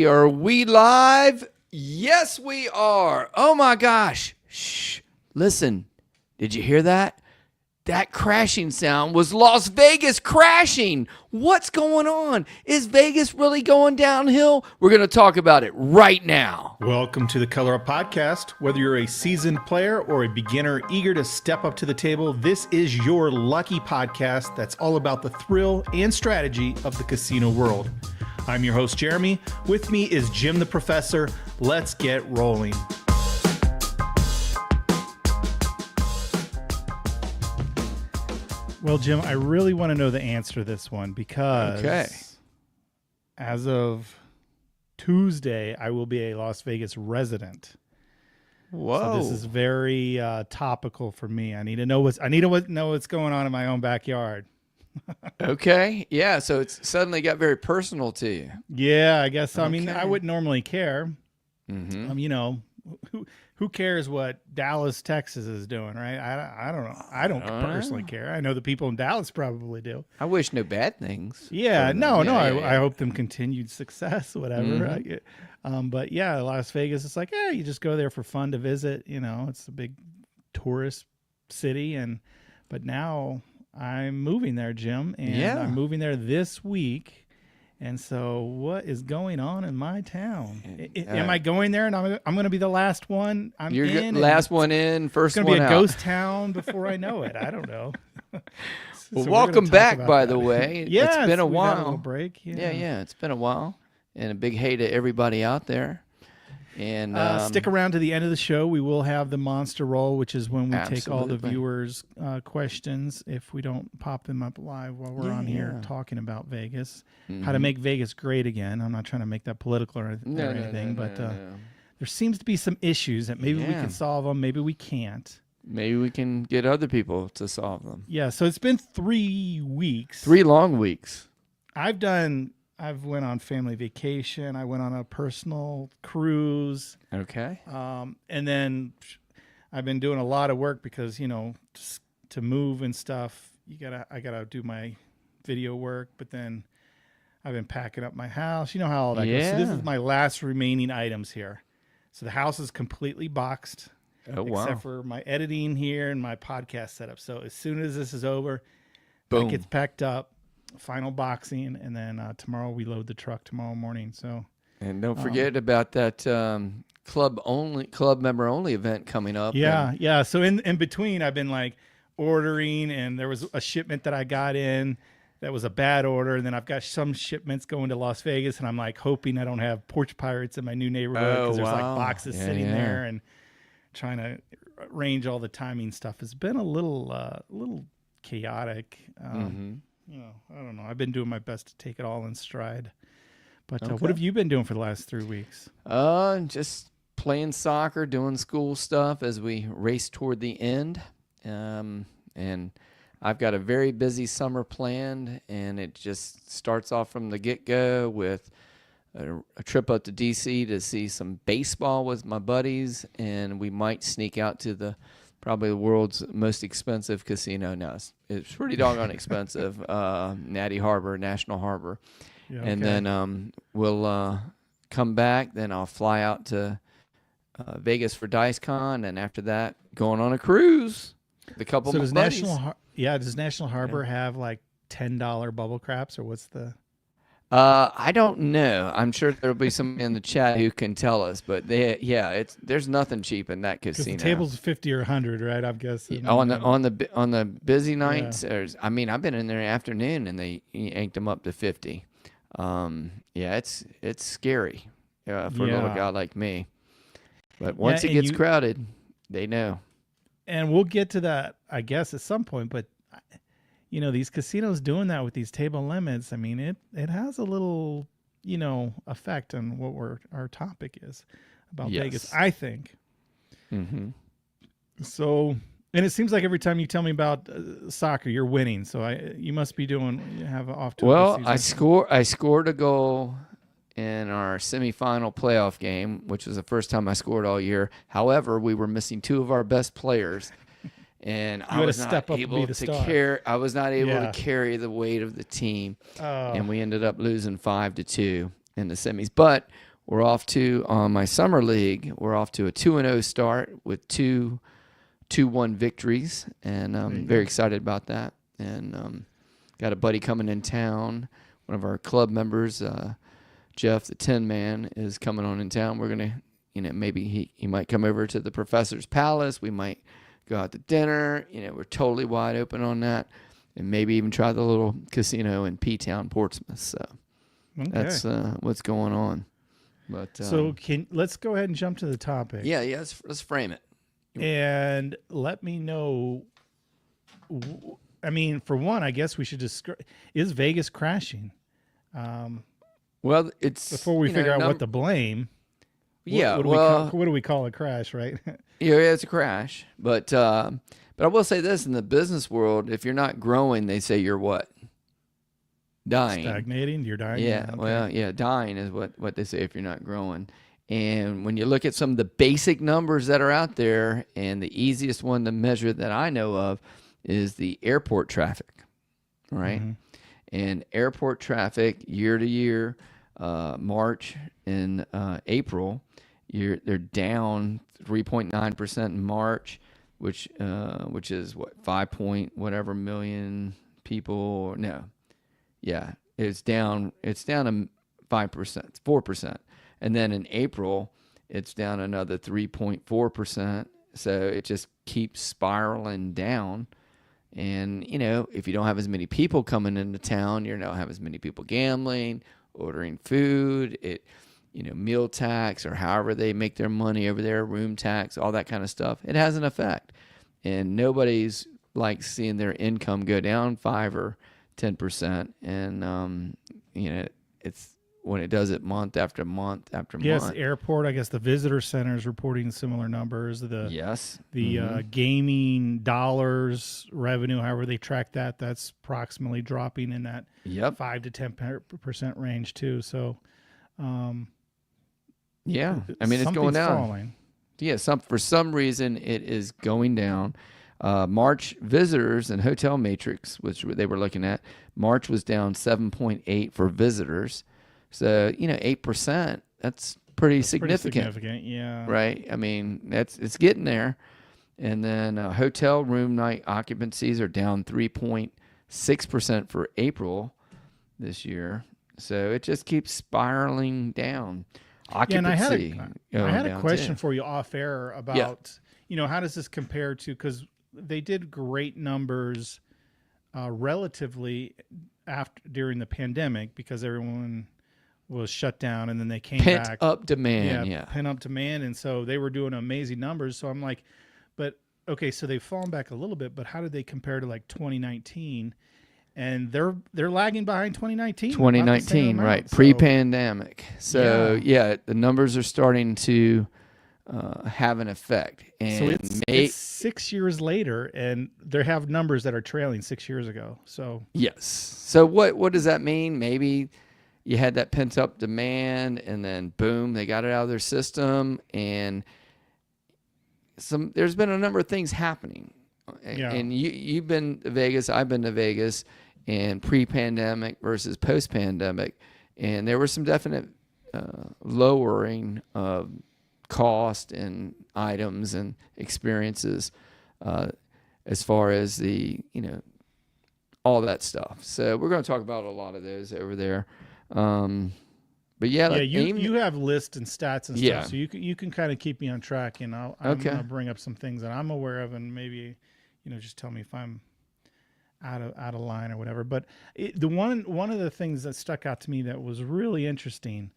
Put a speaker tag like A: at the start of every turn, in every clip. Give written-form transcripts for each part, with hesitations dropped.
A: Are we live? Yes, we are. Oh my gosh. Shh. Listen, did you hear that? That crashing sound was Las Vegas crashing. What's going on? Is Vegas really going downhill? We're going to talk about it right now.
B: Welcome to the Color Up Podcast. Whether you're a seasoned player or a beginner eager to step up to the table, this is your lucky podcast that's all about the thrill and strategy of the casino world. I'm your host, Jeremy. With me is Jim the Professor. Let's get rolling. Well, Jim, I really want to know the answer to this one because as of Tuesday, I will be a Las Vegas resident.
A: Whoa.
B: So this is very topical for me. I need to know what's going on in my own backyard.
A: Okay. Yeah. So it's suddenly got very personal to you.
B: Yeah, I guess so.
A: Okay.
B: I mean, I wouldn't normally care.
A: Mm-hmm.
B: You know, who cares what Dallas, Texas is doing, right? I don't know. I don't personally care. I know the people in Dallas probably do.
A: I wish no bad things.
B: Yeah, no.
A: Yeah.
B: I hope them continued success, whatever.
A: Mm-hmm.
B: But yeah, Las Vegas, it's like, you just go there for fun to visit. You know, it's a big tourist city, but now I'm moving there, Jim, and I'm moving there this week. And so what is going on in my town? Am I going there and I'm going to be the last one?
A: You're last one in, first one out.
B: It's going to be a ghost town before I know it. I don't know.
A: Well, welcome back, by the way.
B: Yeah,
A: it's been a
B: while.
A: while.
B: A little break.
A: Yeah, it's been a while. And a big hey to everybody out there. And
B: stick around to the end of the show. We will have the monster roll, which is when we take all the viewers' questions if we don't pop them up live while we're on here talking about Vegas, how to make Vegas great again. I'm not trying to make that political or anything, but there seems to be some issues that maybe we can solve them, maybe we can't.
A: Maybe we can get other people to solve them.
B: Yeah, so it's been 3 weeks.
A: 3 long weeks.
B: I've went on family vacation. I went on a personal cruise.
A: Okay.
B: And then I've been doing a lot of work because, to move and stuff, I gotta do my video work, but then I've been packing up my house. You know how all that goes. So this is my last remaining items here. So the house is completely boxed.
A: Oh, wow.
B: Except for my editing here and my podcast setup. So as soon as this is over,
A: boom,
B: it gets packed up. Final boxing, and then tomorrow we load the truck tomorrow morning. So,
A: and don't forget about that club member only event coming up.
B: Yeah. So in between, I've been like ordering, and there was a shipment that I got in that was a bad order, and then I've got some shipments going to Las Vegas, and I'm like hoping I don't have porch pirates in my new neighborhood because there's like boxes sitting there, and trying to arrange all the timing stuff has been a little chaotic. I don't know. I've been doing my best to take it all in stride. But what have you been doing for the last 3 weeks?
A: Just playing soccer, doing school stuff as we race toward the end. And I've got a very busy summer planned, and it just starts off from the get-go with a trip up to D.C. to see some baseball with my buddies, and we might sneak out to probably the world's most expensive casino now. It's pretty doggone expensive, National Harbor. Yeah, okay. And then we'll come back. Then I'll fly out to Vegas for DiceCon, and after that, going on a cruise. Does National Harbor have like $10 bubble craps, or what's the... I don't know. I'm sure there'll be somebody in the chat who can tell us, but there's nothing cheap in that casino.
B: The table's 50 or 100, right? I'm guessing.
A: On the busy nights, I've been in there in the afternoon and they yanked them up to 50. It's scary for a little guy like me. But once it gets crowded, they know.
B: And we'll get to that, I guess, at some point, but these casinos doing that with these table limits, I mean, it has a little, effect on what our topic is about Vegas, I think. Mm-hmm. So, and it seems like every time you tell me about soccer, you're winning. So you must be have off to a good season.
A: I scored a goal in our semifinal playoff game, which was the first time I scored all year. However, we were missing 2 of our best players. And I was not able to carry the weight of the team, and we ended up losing 5-2 in the semis. But we're off to on my summer league. We're off to a 2-0 start with 2-1 victories, and I'm very excited about that. And got a buddy coming in town. One of our club members, Jeff, the Tin Man, is coming on in town. We're gonna, maybe he might come over to the Professor's Palace. We might go out to dinner. We're totally wide open on that, and maybe even try the little casino in P-Town, Portsmouth. So that's what's going on. But
B: so let's go ahead and jump to the topic.
A: Yeah. Let's frame it.
B: And let me know. I mean, for one, I guess we should describe, is Vegas crashing?
A: Well, it's
B: before we figure out what to blame.
A: Yeah.
B: What do we call a crash, right?
A: Yeah, it's a crash. But I will say this: in the business world, if you're not growing, they say you're what? Dying.
B: Stagnating. You're dying.
A: Yeah. Okay. Well, yeah, dying is what they say if you're not growing. And when you look at some of the basic numbers that are out there, and the easiest one to measure that I know of is the airport traffic, right? Mm-hmm. And airport traffic year to year, March and April, they're down 3.9% in March, which is what 5 million people. No, yeah, it's down. It's down to 5%, 4%. And then in April, it's down another 3.4%. So it just keeps spiraling down. And, if you don't have as many people coming into town, you don't have as many people gambling, ordering food, meal tax or however they make their money over there, room tax, all that kind of stuff. It has an effect. And nobody's like seeing their income go down 5 or 10%. And, it's when it does it month after month after month.
B: Yes, airport. I guess the visitor center is reporting similar numbers. The gaming dollars revenue, however they track that, that's approximately dropping in that 5 to 10% range too. So,
A: yeah, I mean it's going down.
B: Falling.
A: Yeah, for some reason it is going down. March visitors and hotel matrix, which they were looking at, March was down 7.8 for visitors. So, 8%, that's pretty significant.
B: Pretty significant, yeah.
A: Right? I mean, it's getting there. And then hotel room night occupancies are down 3.6% for April this year. So it just keeps spiraling down. Occupancy.
B: Yeah, and I had a question for you off air about, how does this compare to, because they did great numbers relatively during the pandemic because everyone was shut down, and then they came back.
A: Pent up demand,
B: pent up demand, and so they were doing amazing numbers. So I'm like, but okay, so they've fallen back a little bit, but how did they compare to like 2019? And they're lagging behind 2019.
A: 2019, right?
B: So,
A: pre-pandemic. So the numbers are starting to have an effect. And
B: so it's 6 years later, and they have numbers that are trailing 6 years ago. So
A: yes. So what does that mean? Maybe you had that pent up demand, and then boom, they got it out of their system, and there's been a number of things happening. Yeah. And you've been to Vegas, I've been to Vegas, and pre-pandemic versus post-pandemic, and there were some definite lowering of cost and items and experiences as far as the all that stuff. So we're going to talk about a lot of those over there. But
B: you have lists and stats and stuff, so you can kind of keep me on track, and I'm going to bring up some things that I'm aware of, and maybe just tell me if I'm out of line or whatever. But one of the things that stuck out to me that was really interesting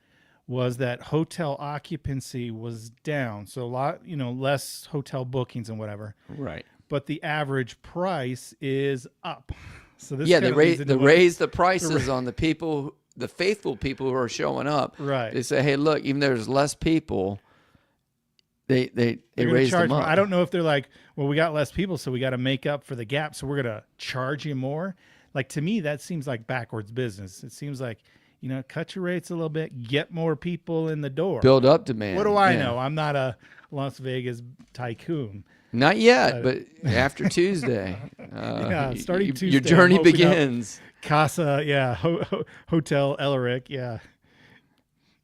B: was that hotel occupancy was down, so a lot less hotel bookings and whatever.
A: Right.
B: But the average price is up. So this
A: they raise the prices on the people. The faithful people who are showing up,
B: right?
A: They say, "Hey, look, even though there's less people, they raise them up."
B: I don't know if they're like, "Well, we got less people, so we got to make up for the gap, so we're gonna charge you more." Like, to me, that seems like backwards business. It seems like cut your rates a little bit, get more people in the door,
A: build up demand.
B: What do I know? I'm not a Las Vegas tycoon.
A: Not yet, but after Tuesday,
B: starting Tuesday,
A: your journey begins.
B: Casa, Hotel Ellerick,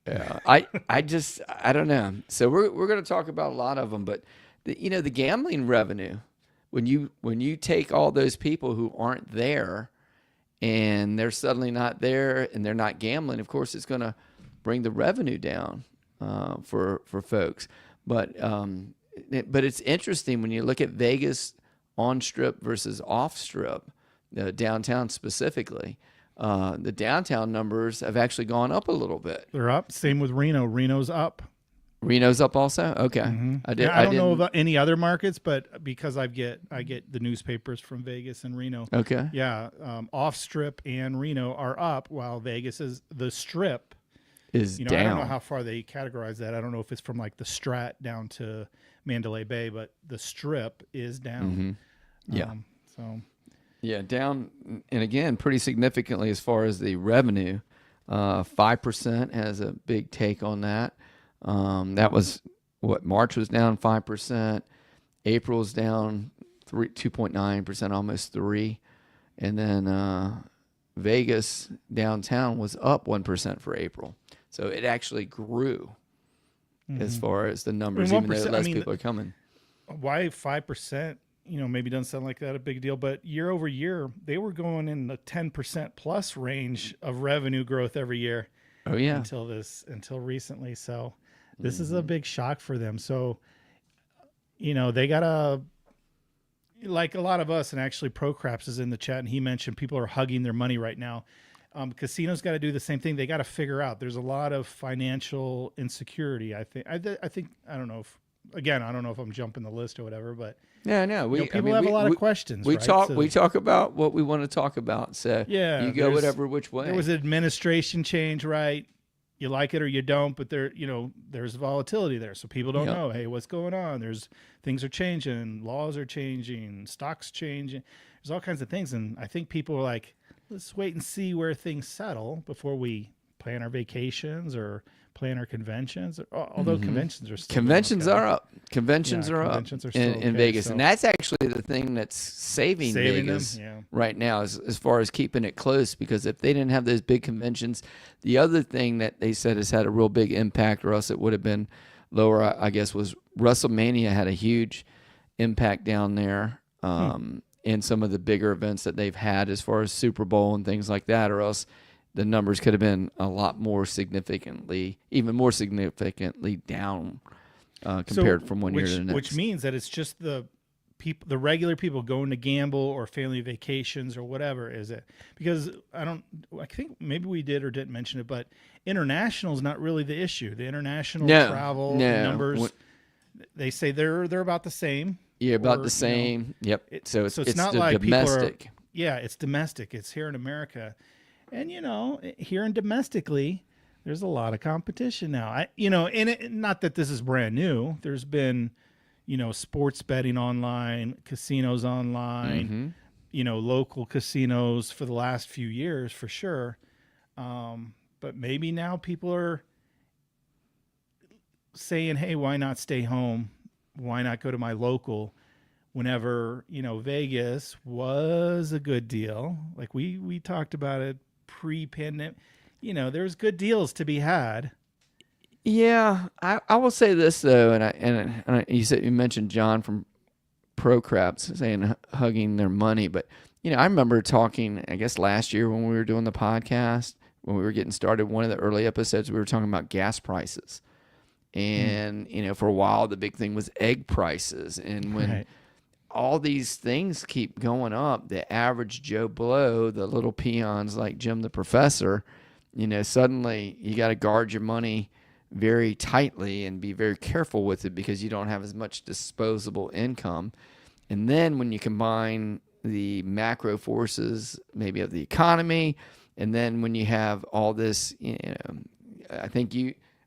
A: Yeah, I don't know. So we're going to talk about a lot of them, but the gambling revenue, when you take all those people who aren't there and they're suddenly not there and they're not gambling, of course it's going to bring the revenue down for folks. But it's interesting when you look at Vegas on strip versus off strip, downtown specifically. The downtown numbers have actually gone up a little bit.
B: They're up. Same with Reno. Reno's up.
A: Reno's up also. Okay,
B: I don't know about any other markets, but because I get the newspapers from Vegas and Reno.
A: Okay.
B: Yeah, off strip and Reno are up, while Vegas is the strip
A: is down.
B: I don't know how far they categorize that. I don't know if it's from like the Strat down to Mandalay Bay, but the strip is down.
A: Mm-hmm. Yeah.
B: Yeah,
A: down, and again, pretty significantly as far as the revenue. 5% has a big take on that. That was what March was down 5%. April's down 2.9%, almost 3%, and then Vegas downtown was up 1% for April. So it actually grew as far as the numbers, even though less people are coming.
B: Why 5%? Maybe doesn't sound like that a big deal, but year over year, they were going in the 10% plus range of revenue growth every year.
A: Oh yeah.
B: Until recently. So this is a big shock for them. So, they gotta, like a lot of us, and actually Procraps is in the chat and he mentioned people are hugging their money right now. Casinos got to do the same thing. They got to figure out, there's a lot of financial insecurity. I think, I don't know if I'm jumping the list or whatever, but
A: yeah, no,
B: people have a lot of questions.
A: We
B: right?
A: we talk about what we want to talk about. So
B: yeah,
A: you go whatever which way.
B: There was an administration change, right? You like it or you don't, but there's volatility there, so people don't know. Hey, what's going on? Things are changing, laws are changing, stocks changing. There's all kinds of things, and I think people are like, let's wait and see where things settle before we plan our vacations or plan our conventions. Although conventions are still
A: are up. Conventions are up in Vegas,
B: so.
A: And that's actually the thing that's saving Vegas right now, as far as keeping it close. Because if they didn't have those big conventions, the other thing that they said has had a real big impact, or else it would have been lower, I guess, was Wrestlemania had a huge impact down there. In some of the bigger events that they've had, as far as Super Bowl and things like that, or else the numbers could have been a lot more significantly, even more significantly down compared from one year to the next.
B: Which means that it's just the regular people going to gamble or family vacations or whatever, is it? Because I think maybe we did or didn't mention it, but international is not really the issue. The international travel numbers, they say they're about the same.
A: Yeah, about the same. Yep.
B: So it's not like
A: domestic.
B: It's domestic. It's here in America. And, here and domestically, there's a lot of competition now. Not that this is brand new. There's been, sports betting online, casinos online, local casinos for the last few years for sure. But maybe now people are saying, hey, why not stay home? Why not go to my local? Whenever, Vegas was a good deal. Like we talked about it pre-pandemic, there's good deals to be had.
A: Yeah, I will say this though, and you mentioned John from Procraps saying hugging their money, but I remember talking, I guess last year when we were doing the podcast, when we were getting started, one of the early episodes, we were talking about gas prices, and for a while the big thing was egg prices, and when all these things keep going up, the average Joe Blow, the little peons like Jim the Professor, suddenly you got to guard your money very tightly and be very careful with it because you don't have as much disposable income. And then when you combine the macro forces maybe of the economy, and then when you have all this, I think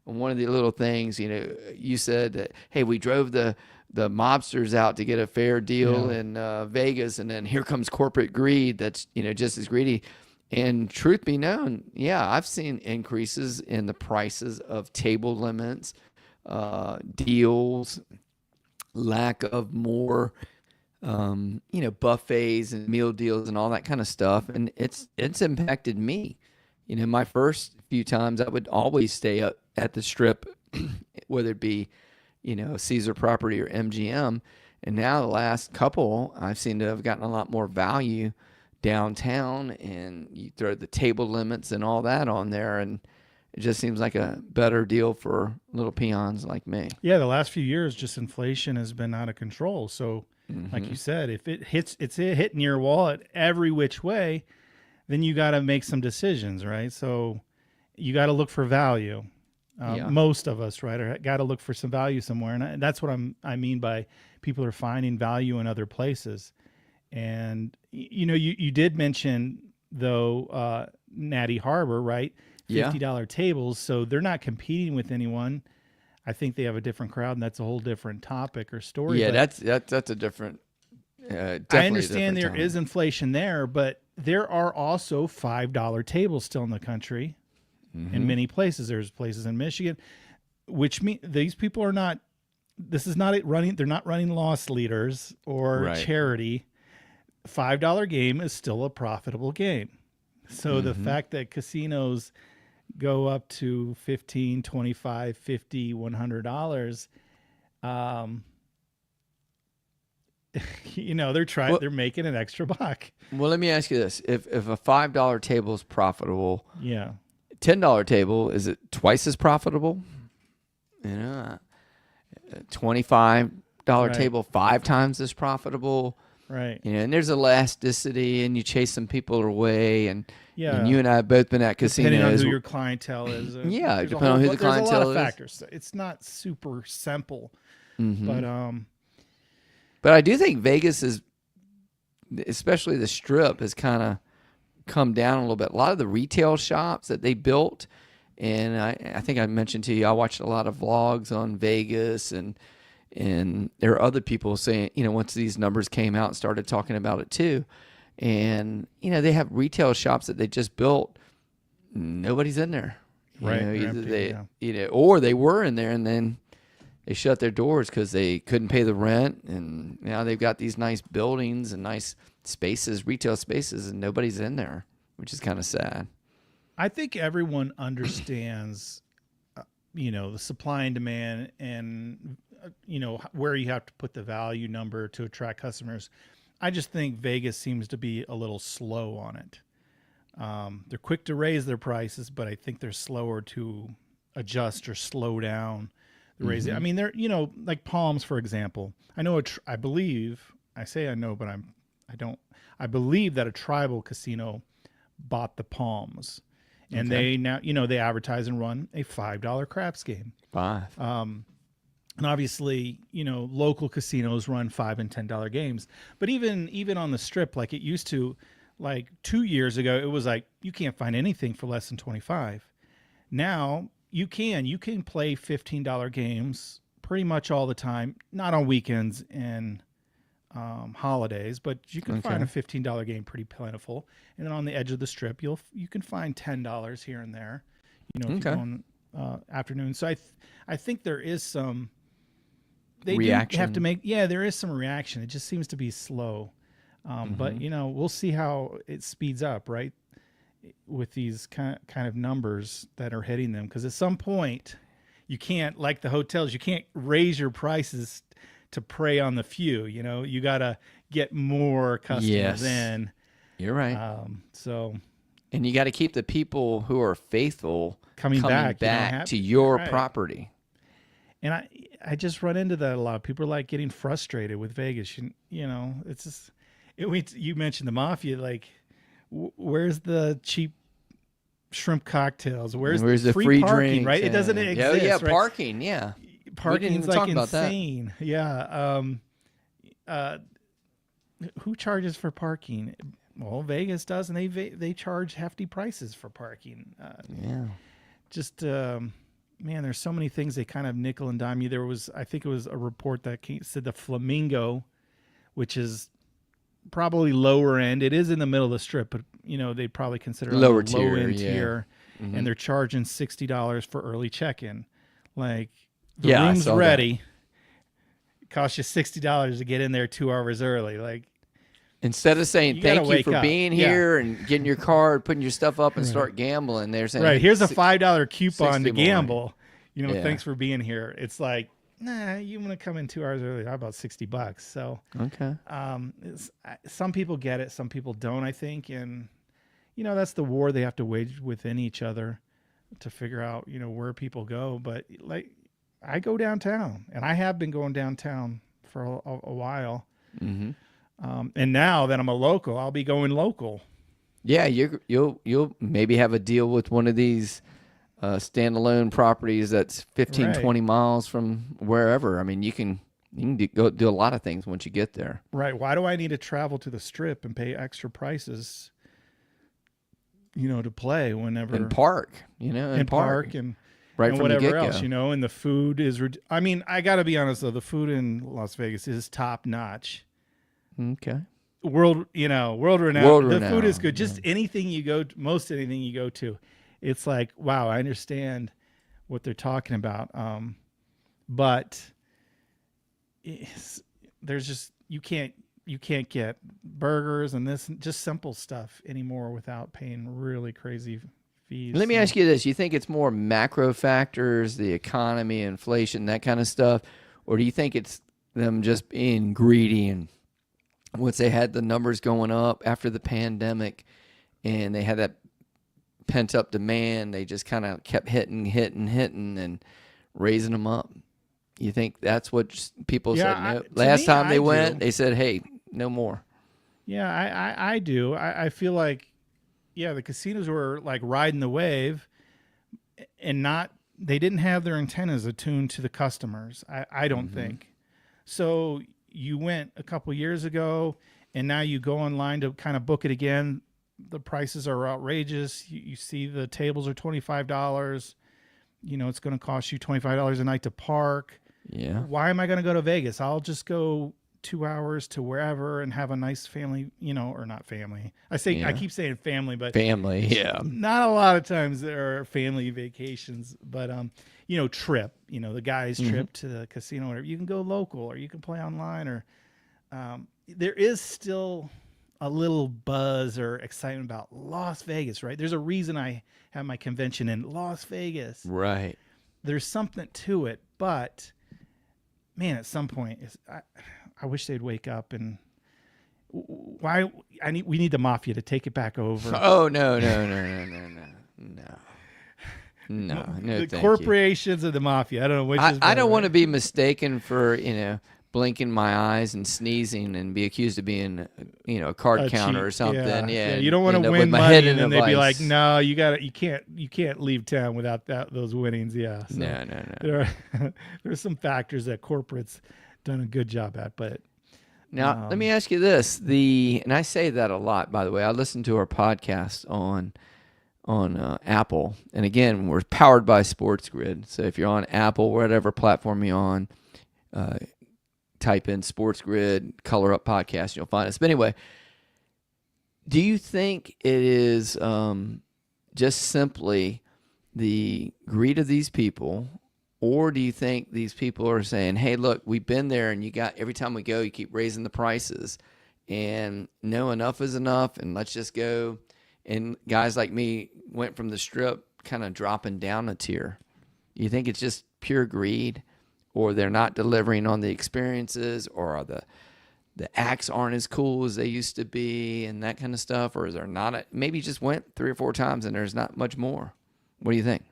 A: one of the little things, you said that, hey, we drove the mobsters out to get a fair deal in Vegas, and then here comes corporate greed that's just as greedy. And truth be known, I've seen increases in the prices of table limits, deals, lack of more buffets and meal deals and all that kind of stuff, and it's impacted me. My first few times I would always stay up at the Strip, whether it be, Caesar property or MGM. And now the last couple, I've seen to have gotten a lot more value downtown, and you throw the table limits and all that on there, and it just seems like a better deal for little peons like me.
B: Yeah, the last few years, just inflation has been out of control. So, like you said, if it's hitting your wallet every which way, then you got to make some decisions, right? So you got to look for value. Most of us, right, got to look for some value somewhere, and that's what I mean by people are finding value in other places. And you did mention though Natty Harbor, right? $50 tables, so they're not competing with anyone. I think they have a different crowd, and that's a whole different topic or story.
A: Yeah, that's a different.
B: I understand there is inflation there, but there are also $5 tables still in the country. In many places. There's places in Michigan, which mean these people are not. This is not running. They're not running loss leaders or charity. $5 game is still a profitable game. So the fact that casinos go up to $15, $25, $50, $100, they're making an extra buck.
A: Well, let me ask you this: if a $5 table is profitable, $10 table, is it twice as profitable? $25 table 5 times as profitable.
B: Right.
A: And there's elasticity, and you chase some people away, and you and I have both been at casinos.
B: Depending on who your clientele is.
A: Depending on who the clientele is.
B: There's a lot of factors. It's not super simple, but
A: I do think Vegas is, especially the Strip, has kind of come down a little bit. A lot of the retail shops that they built, and I think I mentioned to you, I watched a lot of vlogs on Vegas, and there are other people saying, once these numbers came out, started talking about it too, and they have retail shops that they just built, nobody's in there, or they were in there and then they shut their doors because they couldn't pay the rent, and now they've got these nice buildings and nice spaces, retail spaces, and nobody's in there, which is kind of sad.
B: I think everyone understands, the supply and demand, and where you have to put the value number to attract customers. I just think Vegas seems to be a little slow on it. They're quick to raise their prices, but I think they're slower to adjust or slow down the raising. I mean, they're like Palms, for example. I know I believe I believe that a tribal casino bought the Palms, and they now, they advertise and run a $5 craps game. And obviously, local casinos run $5 and $10 games. But even on the Strip, like it used to, like 2 years ago, it was like you can't find anything for less than $25. Now you can play $15 games pretty much all the time, not on weekends and holidays, but you can find a $15 game pretty plentiful. And then on the edge of the Strip, you can find $10 here and there, if you go on afternoon. So I think there is some reaction. Have to make there is some reaction. It just seems to be slow, but we'll see how it speeds up, right, with these kind of numbers that are hitting them, because at some point you can't, like the hotels, you can't raise your prices to prey on the few. You got to get more customers in.
A: You're right. And you got to keep the people who are faithful coming back to your property.
B: And I just run into that a lot. People are like getting frustrated with Vegas. It's just you mentioned the mafia. Like, where's the cheap shrimp cocktails? Where's the free parking?
A: Drinks,
B: right? It doesn't exist.
A: Yeah,
B: right?
A: parking. Yeah,
B: parking's like insane. Yeah. Who charges for parking? Well, Vegas does, and they charge hefty prices for parking. Man, there's so many things they kind of nickel and dime you. I think it was a report that said the Flamingo, which is probably lower end. It is in the middle of the Strip, but they'd probably consider
A: low end
B: tier, and they're charging $60 for early check-in. Like, the room's ready. It costs you $60 to get in there 2 hours early. Like,
A: instead of saying thank you for being here and getting your card, putting your stuff up and start gambling, they're saying,
B: here's a $5 coupon to gamble.
A: Yeah.
B: thanks for being here. It's like, nah, you want to come in 2 hours early? How about $60? So,
A: Okay.
B: some people get it, some people don't, I think. And, that's the war they have to wage within each other to figure out, where people go. But like, I go downtown, and I have been going downtown for a while.
A: Mm-hmm.
B: And now that I'm a local, I'll be going local.
A: Yeah, you'll maybe have a deal with one of these standalone properties that's 15,
B: Right.
A: 20 miles from wherever. I mean, you can go do a lot of things once you get there.
B: Right. Why do I need to travel to the Strip and pay extra prices, to play whenever
A: And park, and
B: park and
A: right
B: and
A: from the
B: whatever
A: get-go.
B: else, and the food is. I mean, I got to be honest though, the food in Las Vegas is top notch.
A: Okay.
B: World renowned. The food is good. Just anything you go, most anything you go to, it's like, wow, I understand what they're talking about. But there's just you can't get burgers and this just simple stuff anymore without paying really crazy fees.
A: Let me ask you this. You think it's more macro factors, the economy, inflation, that kind of stuff, or do you think it's them just being greedy and once they had the numbers going up after the pandemic and they had that pent up demand, they just kind of kept hitting and raising them up? You think that's what people said? No. Last time they went, they said, hey, no more.
B: Yeah, I do. I feel like, the casinos were like riding the wave and they didn't have their antennas attuned to the customers. I don't think. So you went a couple years ago and now you go online to kind of book it again. The prices are outrageous. You see the tables are $25. It's going to cost you $25 a night to park.
A: Yeah.
B: Why am I going to go to Vegas? I'll just go 2 hours to wherever and have a nice family, or not family. I keep saying family, but
A: family. Yeah.
B: Not a lot of times there are family vacations, but trip, the guy's trip to the casino, or whatever. You can go local or you can play online, or there is still a little buzz or excitement about Las Vegas, right? There's a reason I have my convention in Las Vegas.
A: Right.
B: There's something to it, but man, at some point, I wish they'd wake up and we need the mafia to take it back over.
A: Oh no.
B: The corporations of the mafia. I don't know which is better,
A: I don't want to be mistaken for, blinking my eyes and sneezing and be accused of being, a card counter or something. Yeah.
B: You don't want to win money and then they'd be like, no, you can't leave town without those winnings. Yeah. So
A: No.
B: There's some factors that corporate's done a good job at, but.
A: Now, let me ask you this. And I say that a lot, by the way. I listen to our podcast on Apple. And again, we're powered by Sports Grid. So if you're on Apple, whatever platform you're on, type in Sports Grid, Color Up Podcast, you'll find us. But anyway, do you think it is just simply the greed of these people, or do you think these people are saying, hey, look, we've been there and every time we go, you keep raising the prices and no, enough is enough and let's just go. And guys like me went from the Strip kind of dropping down a tier. You think it's just pure greed, or they're not delivering on the experiences, or the acts aren't as cool as they used to be and that kind of stuff? Or is there not maybe just went 3 or 4 times and there's not much more? What do you think?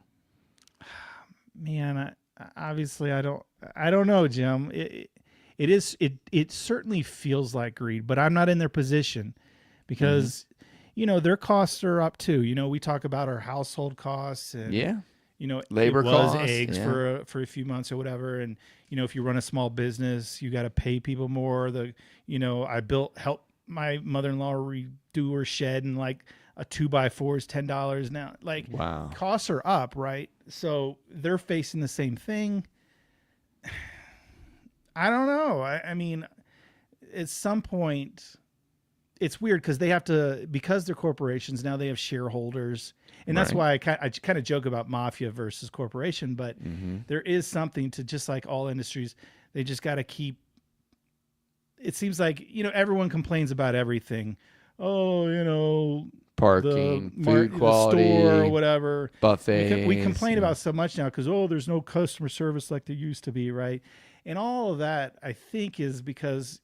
B: Man, obviously I don't know, Jim. It certainly feels like greed, but I'm not in their position because their costs are up too. We talk about our household costs and
A: labor costs,
B: eggs for a few months or whatever, and if you run a small business, you got to pay people more. Help my mother-in-law redo her shed, and like a 2x4 is $10 now. Like,
A: wow,
B: costs are up, right? So they're facing the same thing. I don't know. I mean, at some point, it's weird because they have to, because they're corporations, now they have shareholders. And that's why I kind of joke about mafia versus corporation, but there is something to, just like all industries, they just got to keep, it seems like, everyone complains about everything. Oh,
A: parking,
B: the
A: food quality,
B: store or whatever.
A: buffets.
B: We complain about so much now because there's no customer service like there used to be, right? And all of that, I think, is because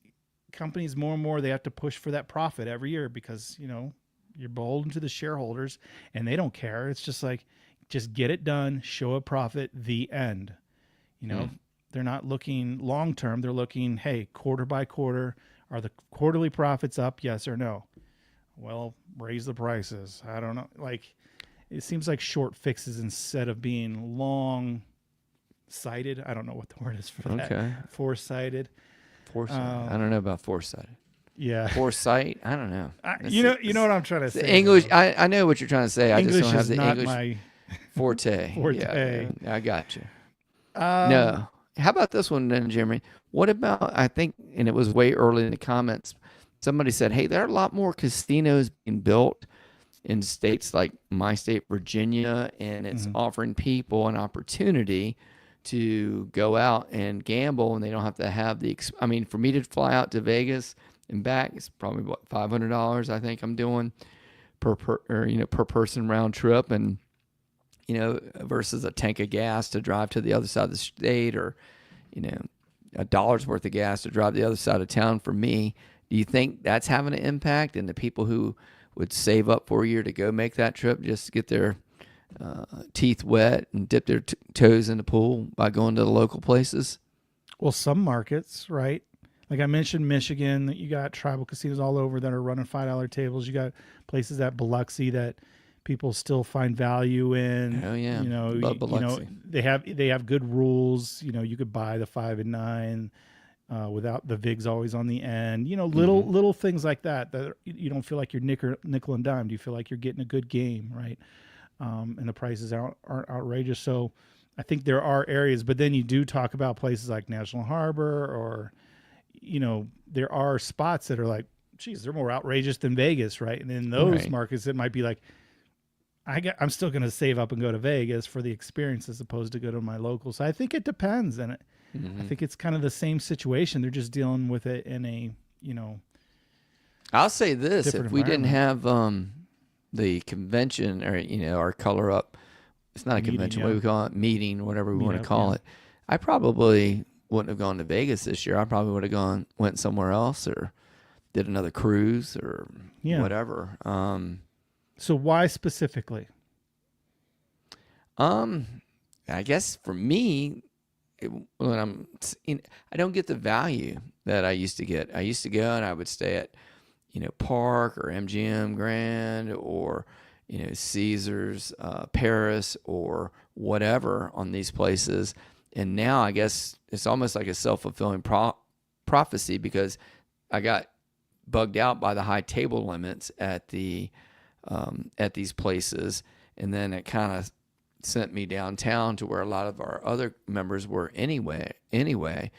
B: companies more and more, they have to push for that profit every year because you're beholden to the shareholders and they don't care. It's just like, just get it done, show a profit, the end. They're not looking long term. They're looking, hey, quarter by quarter, are the quarterly profits up? Yes or no? Well, raise the prices. I don't know. Like, it seems like short fixes instead of being long sighted. I don't know what the word is for that.
A: Okay.
B: Foresighted.
A: Foresight. I don't know about foresighted.
B: Yeah.
A: Foresight. I don't know.
B: You know what I'm trying to say.
A: English. I know what you're trying to say.
B: English
A: I just don't have
B: is
A: the
B: not
A: English
B: my
A: forte.
B: forte.
A: Yeah, I got you. No. How about this one then, Jeremy? What about, I think, and it was way early in the comments, somebody said, hey, there are a lot more casinos being built in states like my state, Virginia, and it's offering people an opportunity to go out and gamble, and they don't have to have for me to fly out to Vegas and back, it's probably what, $500 I think I'm doing per person round trip, and versus a tank of gas to drive to the other side of the state, or a dollar's worth of gas to drive the other side of town for me. Do you think that's having an impact? And the people who would save up for a year to go make that trip just to get their teeth wet and dip their toes in the pool by going to the local places?
B: Well, some markets, right? Like I mentioned, Michigan, you got tribal casinos all over that are running $5 tables. You got places at Biloxi that people still find value in.
A: Oh yeah,
B: love Biloxi. They have good rules. You could buy the 5 and 9 without the VIGs always on the end. Little things like that you don't feel like you're nickel and dime. You feel like you're getting a good game, right? And the prices aren't outrageous. So I think there are areas, but then you do talk about places like National Harbor, or there are spots that are like, geez, they're more outrageous than Vegas, right? And in those markets, it might be like, I'm still going to save up and go to Vegas for the experience as opposed to go to my local. So I think it depends, and I think it's kind of the same situation. They're just dealing with it in a
A: I'll say this: if we didn't have the convention, or our color up, it's not a convention. What do we call it? Meeting, whatever we want to call it. I probably wouldn't have gone to Vegas this year. I probably would have went somewhere else, or did another cruise, or whatever.
B: So why specifically?
A: I guess for me, when I don't get the value that I used to get. I used to go and I would stay at, Park or MGM Grand, or, Caesars, Paris, or whatever on these places. And now I guess it's almost like a self-fulfilling prophecy, because I got bugged out by the high table limits at these places, and then it kind of sent me downtown to where a lot of our other members were anyway,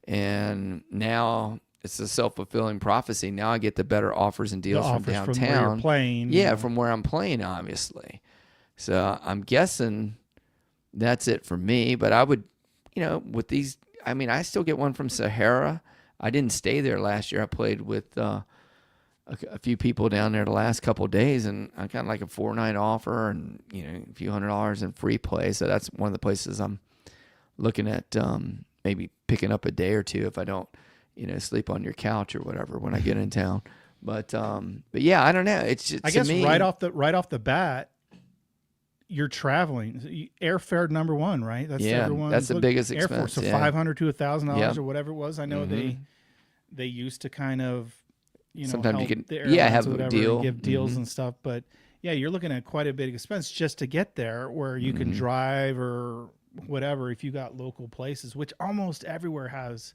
A: and now it's a self-fulfilling prophecy. Now I get the better offers and deals from downtown,
B: from where you're playing,
A: from where I'm playing, obviously. So I'm guessing that's it for me. But I would, with these, I still get one from Sahara. I didn't stay there last year. I played with a few people down there the last couple of days, and I got like a 4-night offer and a few $100s in free play. So that's one of the places I'm looking at, maybe picking up a day or two if I don't sleep on your couch or whatever when I get in town. But yeah, I don't know. It's just,
B: I guess
A: me,
B: right off the bat, you're traveling. Airfare number one, right? That's
A: that's the biggest expense.
B: So $500 to $1,000 or whatever it was. I know they used to kind of
A: sometimes you can
B: have
A: a deal,
B: give deals and stuff, but yeah, you're looking at quite a big expense just to get there, where you can drive or whatever if you got local places, which almost everywhere has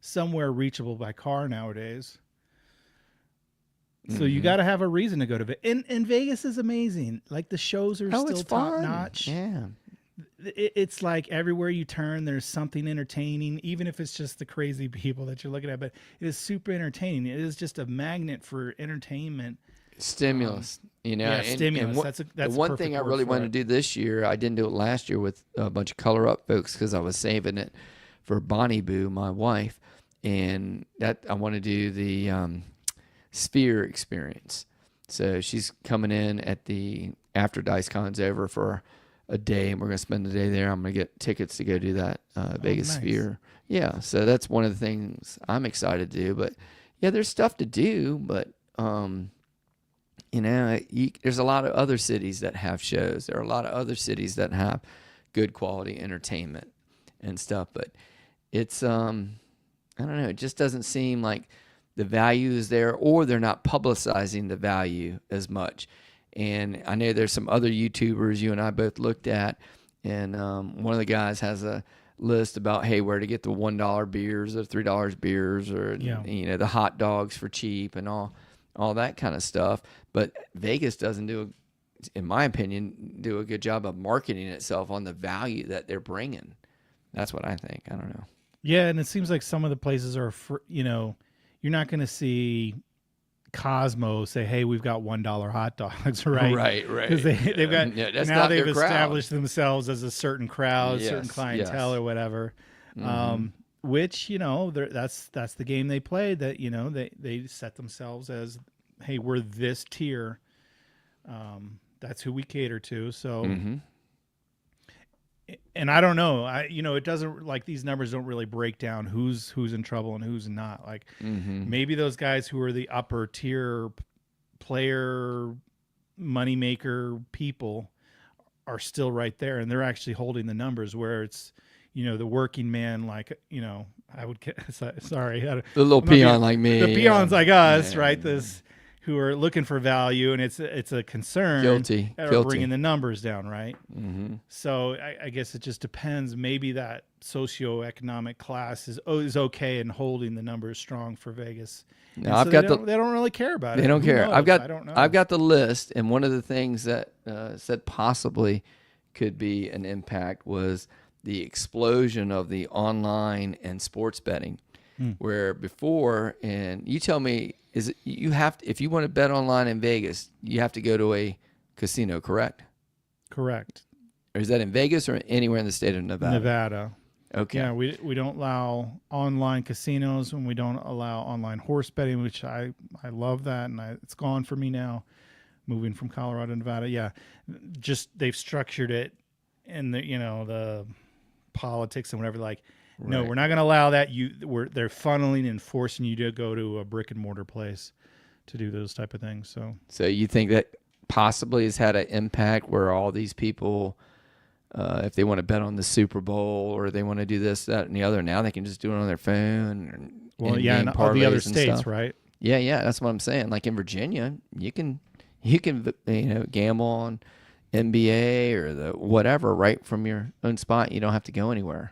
B: somewhere reachable by car nowadays. So you got to have a reason to go to Vegas. And Vegas is amazing. Like, the shows are still top notch.
A: Yeah.
B: It's like everywhere you turn, there's something entertaining, even if it's just the crazy people that you're looking at. But it is super entertaining. It is just a magnet for entertainment.
A: Stimulus,
B: stimulus. That's
A: the one thing I really wanted to do this year. I didn't do it last year with a bunch of Color Up folks, because I was saving it for Bonnie Boo, my wife, and that I want to do the Sphere experience. So she's coming in at the after DiceCon's over for a day, and we're going to spend the day there. I'm going to get tickets to go do that Vegas
B: nice.
A: Sphere. Yeah, so that's one of the things I'm excited to do. But yeah, there's stuff to do, but there's a lot of other cities that have shows. There are a lot of other cities that have good quality entertainment and stuff. But it's I don't know. It just doesn't seem like the value is there, or they're not publicizing the value as much. And I know there's some other YouTubers you and I both looked at, and one of the guys has a list about, hey, where to get the $1 beers or $3 beers, or the hot dogs for cheap and all that kind of stuff. But Vegas doesn't in my opinion, do a good job of marketing itself on the value that they're bringing. That's what I think. I don't know.
B: Yeah, and it seems like some of the places are, you're not going to see Cosmo say, "Hey, we've got $1 hot dogs," right?
A: Right.
B: Because they've got now they've established themselves as a certain crowd, certain clientele, or whatever.
A: Mm-hmm.
B: Which that's the game they played. That they set themselves as, "Hey, we're this tier. That's who we cater to." So.
A: Mm-hmm.
B: And I don't know. It doesn't, like, these numbers don't really break down who's in trouble and who's not. Like, maybe those guys who are the upper tier player, moneymaker people are still right there, and they're actually holding the numbers. Where it's, the working man, like, I would sorry,
A: the little peon like me,
B: the peons like us, right? This. Who are looking for value, and it's a concern.
A: Guilty.
B: Bringing the numbers down, right?
A: Mm-hmm.
B: So I guess it just depends. Maybe that socioeconomic class is okay in holding the numbers strong for Vegas.
A: No,
B: they don't really care about it.
A: They don't care.
B: I don't know.
A: I've got the list, and one of the things that said possibly could be an impact was the explosion of the online and sports betting. Where before, and you tell me, if you want to bet online in Vegas, you have to go to a casino, correct?
B: Correct.
A: Or is that in Vegas or anywhere in the state of Nevada?
B: Nevada.
A: Okay.
B: Yeah, we don't allow online casinos, and we don't allow online horse betting, which I love that, and it's gone for me now, moving from Colorado to Nevada. Yeah, just they've structured it, and the politics and whatever, like. Right. No, we're not going to allow that. They're funneling and forcing you to go to a brick and mortar place to do those type of things. So
A: you think that possibly has had an impact where all these people, if they want to bet on the Super Bowl or they want to do this, that, and the other, now they can just do it on their phone.
B: And all the other states, right?
A: Yeah, that's what I'm saying. Like in Virginia, you can gamble on NBA or the whatever right from your own spot. You don't have to go anywhere.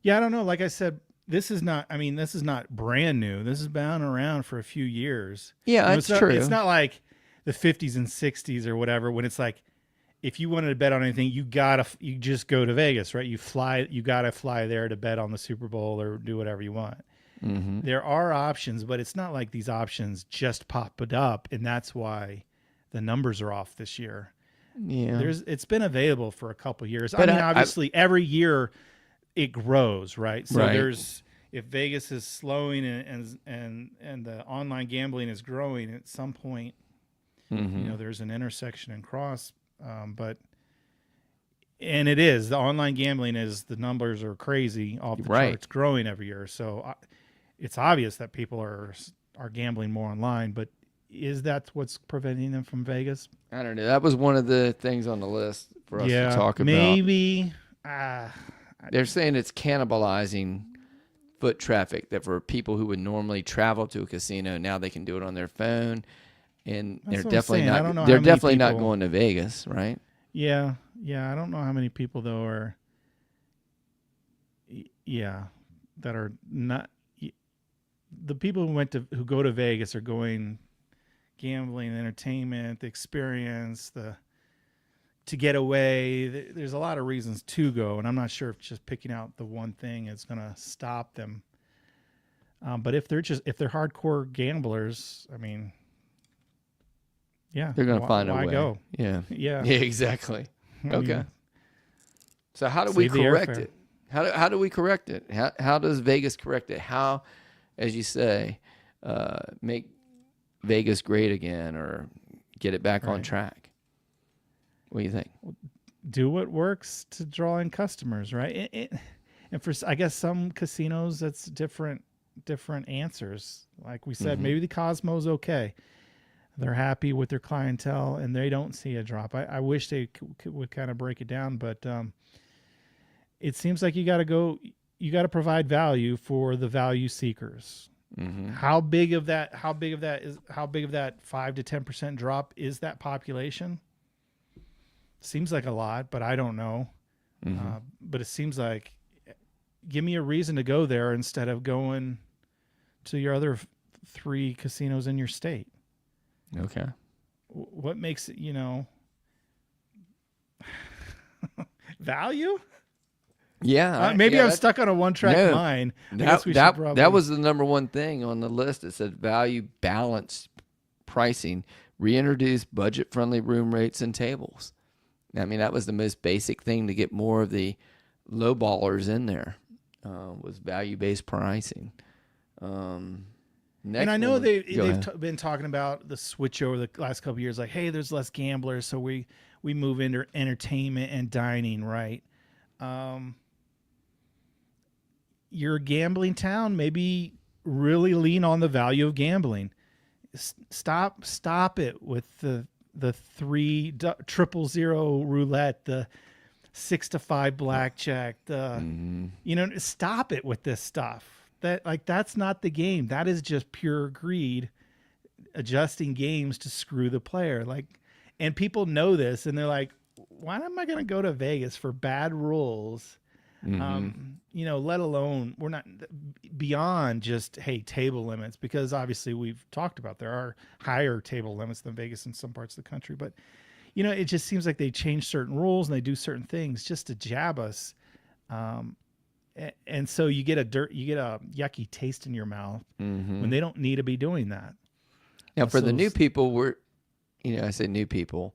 B: Yeah, I don't know. Like I said, this is not brand new. This has been around for a few years.
A: Yeah, it's true.
B: It's not like the 50s and 60s or whatever, when it's like, if you wanted to bet on anything, you just go to Vegas, right? You got to fly there to bet on the Super Bowl or do whatever you want. Mm-hmm. There are options, but it's not like these options just popped up, and that's why the numbers are off this year.
A: Yeah.
B: It's been available for a couple of years. But obviously every year it grows, right? So if Vegas is slowing and the online gambling is growing, at some point, there's an intersection and cross. And it is, the online gambling the numbers are crazy off the charts, growing every year. So it's obvious that people are gambling more online, but is that what's preventing them from Vegas?
A: I don't know. That was one of the things on the list for us to talk about.
B: Maybe.
A: They're saying it's cannibalizing foot traffic, that for people who would normally travel to a casino, now they can do it on their phone, and they're definitely not going to Vegas, right?
B: Yeah. I don't know how many people though are that are not. The people who go to Vegas are going gambling, entertainment, the experience, to get away. There's a lot of reasons to go, and I'm not sure if just picking out the one thing is going to stop them. But if they're hardcore gamblers, I mean, yeah,
A: they're going to find a way.
B: Why go?
A: Yeah, exactly. Okay. So how do we correct it? How do we correct it? How does Vegas correct it? How, as you say, make Vegas great again, or get it back on
B: Right.
A: track. What do you think?
B: Do what works to draw in customers, right? And for, I guess, some casinos, that's different answers. Like we said, maybe the Cosmo's okay. They're happy with their clientele and they don't see a drop. I wish they would kind of break it down, but it seems like you got to provide value for the value seekers. How big of that 5 to 10% drop is that population? Seems like a lot, but I don't know. But it seems like, give me a reason to go there instead of going to your other 3 casinos in your state.
A: Okay.
B: What makes it, value?
A: Yeah.
B: Maybe I'm stuck on a one-track mind.
A: That was the number one thing on the list. It said value balanced pricing, reintroduce budget-friendly room rates and tables. I mean, that was the most basic thing to get more of the low ballers in there, was value-based pricing.
B: And I know they've been talking about the switch over the last couple of years, like, hey, there's less gamblers, so we move into entertainment and dining, right? You're a gambling town, maybe really lean on the value of gambling. Stop it with the 3 000 roulette, the 6 to 5 blackjack, stop it with this stuff. That's not the game. That is just pure greed, adjusting games to screw the player. And people know this, and they're like, why am I going to go to Vegas for bad rules? Let alone, we're not beyond just, hey, table limits, because obviously we've talked about there are higher table limits than Vegas in some parts of the country. But, it just seems like they change certain rules and they do certain things just to jab us. And so you get a yucky taste in your mouth when they don't need to be doing that.
A: Now, for the new people, I say new people,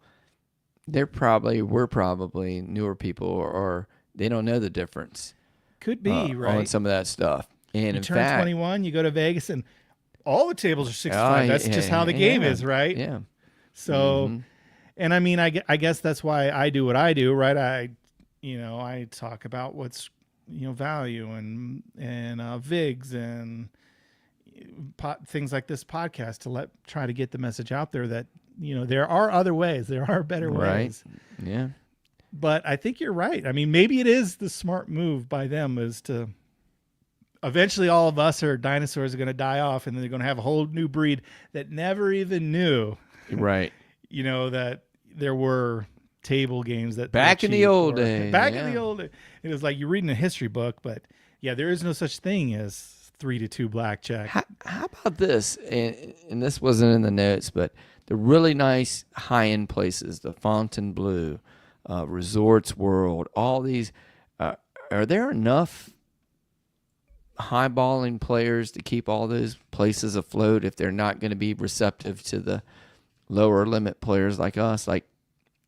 A: we're probably newer people, or they don't know the difference.
B: Could be, right?
A: On some of that stuff. And
B: you turn 21, you go to Vegas, and all the tables are 65. That's just how the game is, right?
A: Yeah.
B: So, and I mean, I guess that's why I do what I do, right? I talk about what's, value and VIGs and things like this podcast to try to get the message out there that, there are other ways, there are better ways.
A: Yeah.
B: But I think you're right. I mean, maybe it is the smart move by them is to eventually all of us are dinosaurs are going to die off, and then they're going to have a whole new breed that never even knew,
A: right?
B: That there were table games that
A: back in the old days.
B: It was like you're reading a history book, but yeah, there is no such thing as 3-2 blackjack.
A: How about this? And this wasn't in the notes, but the really nice high-end places, the Fontainebleau, Resorts World, all these, are there enough highballing players to keep all those places afloat if they're not going to be receptive to the lower limit players like us? Like,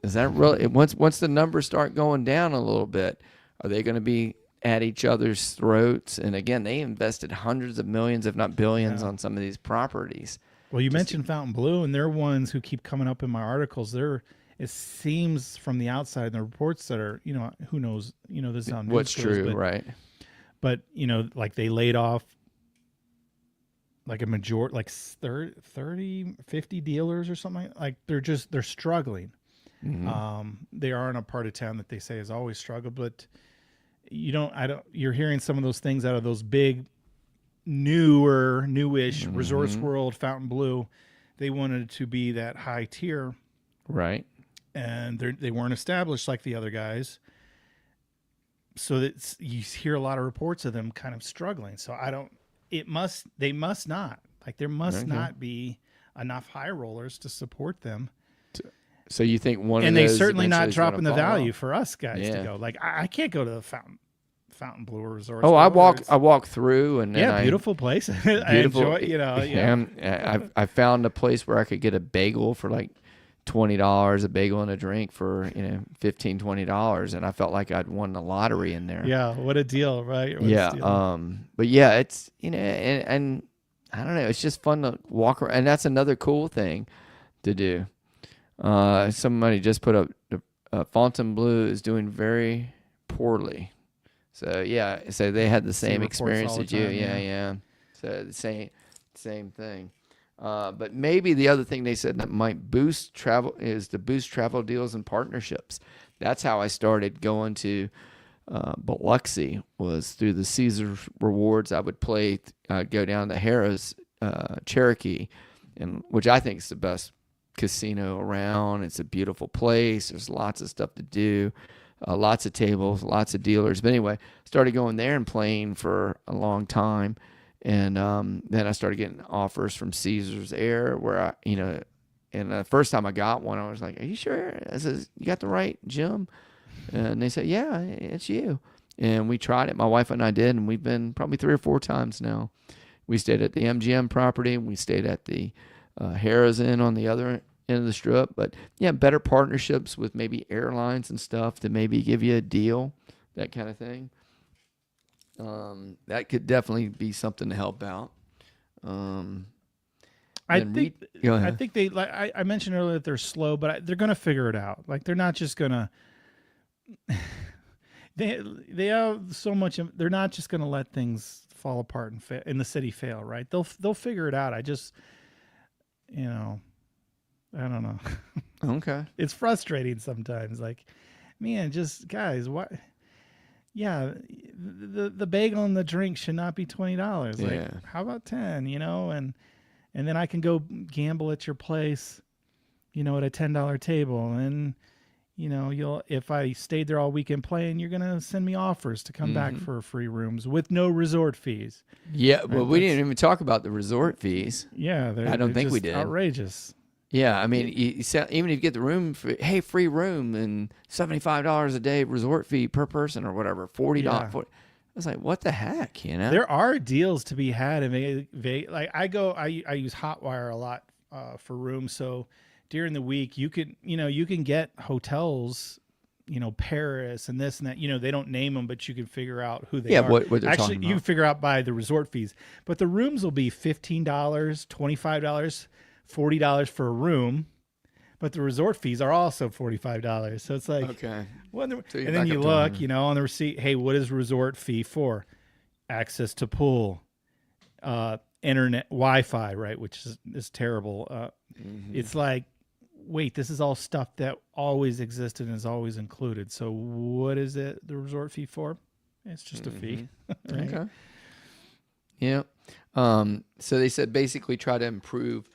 A: is that really, once the numbers start going down a little bit, are they going to be at each other's throats? And again, they invested hundreds of millions, if not billions, on some of these properties. Well,
B: you mentioned Fontainebleau, and they're ones who keep coming up in my articles. It seems from the outside, the reports that are, who knows, this is how
A: what's true, right?
B: But, like they laid off like a majority, like 30, 50 dealers or something. Like they're struggling. They are in a part of town that they say has always struggled, but you're hearing some of those things out of those big, newish Resorts World, Fontainebleau. They wanted to be that high tier.
A: Right.
B: And they weren't established like the other guys. So that you hear a lot of reports of them kind of struggling. So they must not, like there must not be enough high rollers to support them.
A: So you think
B: and they certainly not dropping the value for us guys to go. Like I can't go to the Fontainebleau Resort.
A: Oh, I walk through and then
B: beautiful place.
A: Beautiful,
B: I enjoy,
A: I found a place where I could get a bagel for like $20, a bagel and a drink for $15, $20, and I felt like I'd won the lottery in there.
B: Yeah, what a deal, right?
A: But yeah, it's and I don't know, it's just fun to walk around, and that's another cool thing to do. Somebody just put up Fontainebleau is doing very poorly. So yeah, so they had the same experience as you. Yeah. So the same thing. But maybe the other thing they said that might boost travel is to boost travel deals and partnerships. That's how I started going to Biloxi, was through the Caesars Rewards. I would go down to Harrah's, Cherokee, and which I think is the best casino around. It's a beautiful place. There's lots of stuff to do, lots of tables, lots of dealers. But anyway, started going there and playing for a long time. And then I started getting offers from Caesars Air where and the first time I got one, I was like, "Are you sure?" I says, "You got the right gym?" And they said, "Yeah, it's you." And we tried it. My wife and I did, and we've been probably 3 or 4 times now. We stayed at the MGM property. We stayed at the Harrah's Inn on the other end of the strip. But yeah, better partnerships with maybe airlines and stuff to maybe give you a deal, that kind of thing. That could definitely be something to help out.
B: I think they, like I mentioned earlier, that they're slow, but they're going to figure it out. Like, they're not just going to. They have so much. They're not just going to let things fall apart and in the city fail. Right? They'll figure it out. I just, I don't know.
A: Okay.
B: It's frustrating sometimes. Like, man, just guys, what? Yeah, the bagel and the drink should not be $20. Like,
A: Yeah.
B: how about 10? And then I can go gamble at your place, at a $10 table, and if I stayed there all weekend playing, you're gonna send me offers to come back for free rooms with no resort fees.
A: Yeah, well, we didn't even talk about the resort fees.
B: Yeah,
A: I don't think we did.
B: Outrageous.
A: Yeah, I mean, even if you get the room, free room and $75 a day resort fee per person or whatever, $40.
B: Yeah.
A: I was like, what the heck,
B: There are deals to be had in Vegas. Like, I use Hotwire a lot for rooms, so during the week you can get hotels, Paris and this and that. They don't name them, but you can figure out who they are.
A: What they're
B: Actually,
A: talking about.
B: you can figure out by the resort fees. But the rooms will be $15, $25, $40 for a room. But the resort fees are also $45. So it's like,
A: okay.
B: And then you look, on the receipt. Hey, what is resort fee for? Access to pool, internet, Wi-Fi, right? Which is terrible. It's like, wait, this is all stuff that always existed and is always included. So what is it? The resort fee for? It's just a fee. Right?
A: Okay. Yeah. So they said basically try to improve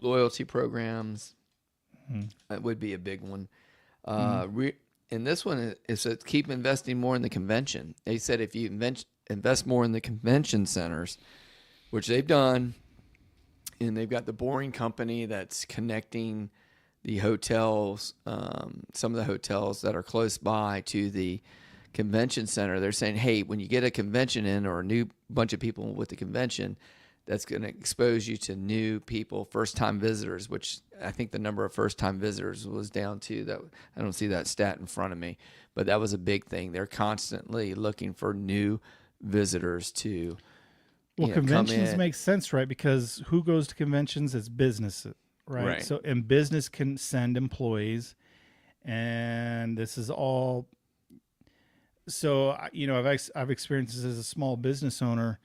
A: loyalty programs. That would be a big one. And this one is to keep investing more in the convention. They said if you invest more in the convention centers, which they've done, and they've got the Boring Company that's connecting the hotels, some of the hotels that are close by to the convention center. They're saying, hey, when you get a convention in or a new bunch of people with the convention, that's going to expose you to new people, first-time visitors, which I think the number of first-time visitors was down to that. I don't see that stat in front of me, but that was a big thing. They're constantly looking for new visitors to
B: conventions make sense, right? Because who goes to conventions? It's businesses, right? So, and business can send employees, and this is all. So, I've experienced this as a small business owner.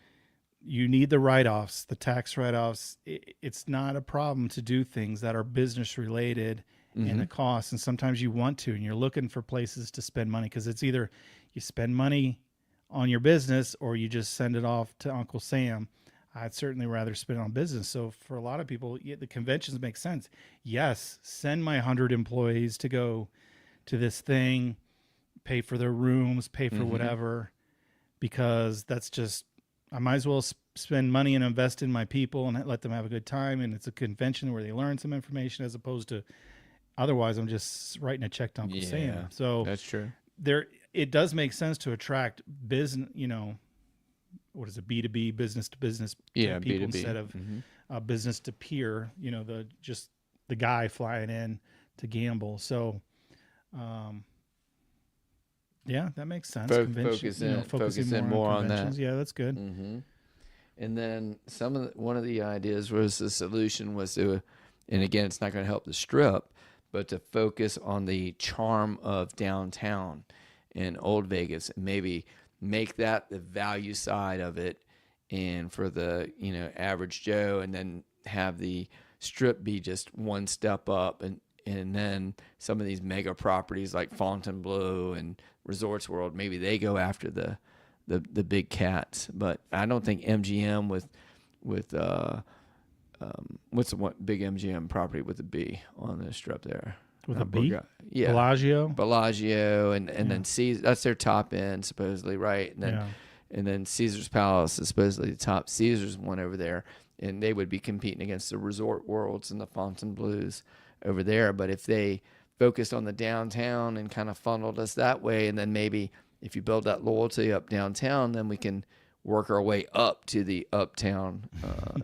B: You need the write-offs, the tax write-offs. It's not a problem to do things that are business related and the costs. And sometimes you want to, and you're looking for places to spend money, because it's either you spend money on your business or you just send it off to Uncle Sam. I'd certainly rather spend it on business. So for a lot of people, the conventions make sense. Yes, send my 100 employees to go to this thing, pay for their rooms, pay for whatever, because that's just, I might as well spend money and invest in my people and let them have a good time. And it's a convention where they learn some information, as opposed to otherwise I'm just writing a check to Uncle Sam. So
A: that's true.
B: It does make sense to attract business, what is it, B2B, business to business people B2B. Instead of business to peer, the guy flying in to gamble. So, yeah, that makes sense.
A: Focusing more on that.
B: Yeah, that's good.
A: And then one of the ideas was the solution was to And again, it's not going to help the Strip, but to focus on the charm of downtown in Old Vegas and maybe make that the value side of it, and for the average Joe, and then have the Strip be just one step up, and then some of these mega properties like Fontainebleau and Resorts World, maybe they go after the big cats. But I don't think MGM with what's the one big MGM property with a B on the Strip there?
B: With a B?
A: Yeah. Bellagio, and then Caesar, that's their top end supposedly, right? And then Caesar's Palace is supposedly the top Caesar's one over there, and they would be competing against the Resort Worlds and the Fontainebleaus over there. But if they focused on the downtown and kind of funneled us that way, and then maybe if you build that loyalty up downtown, then we can work our way up to the uptown,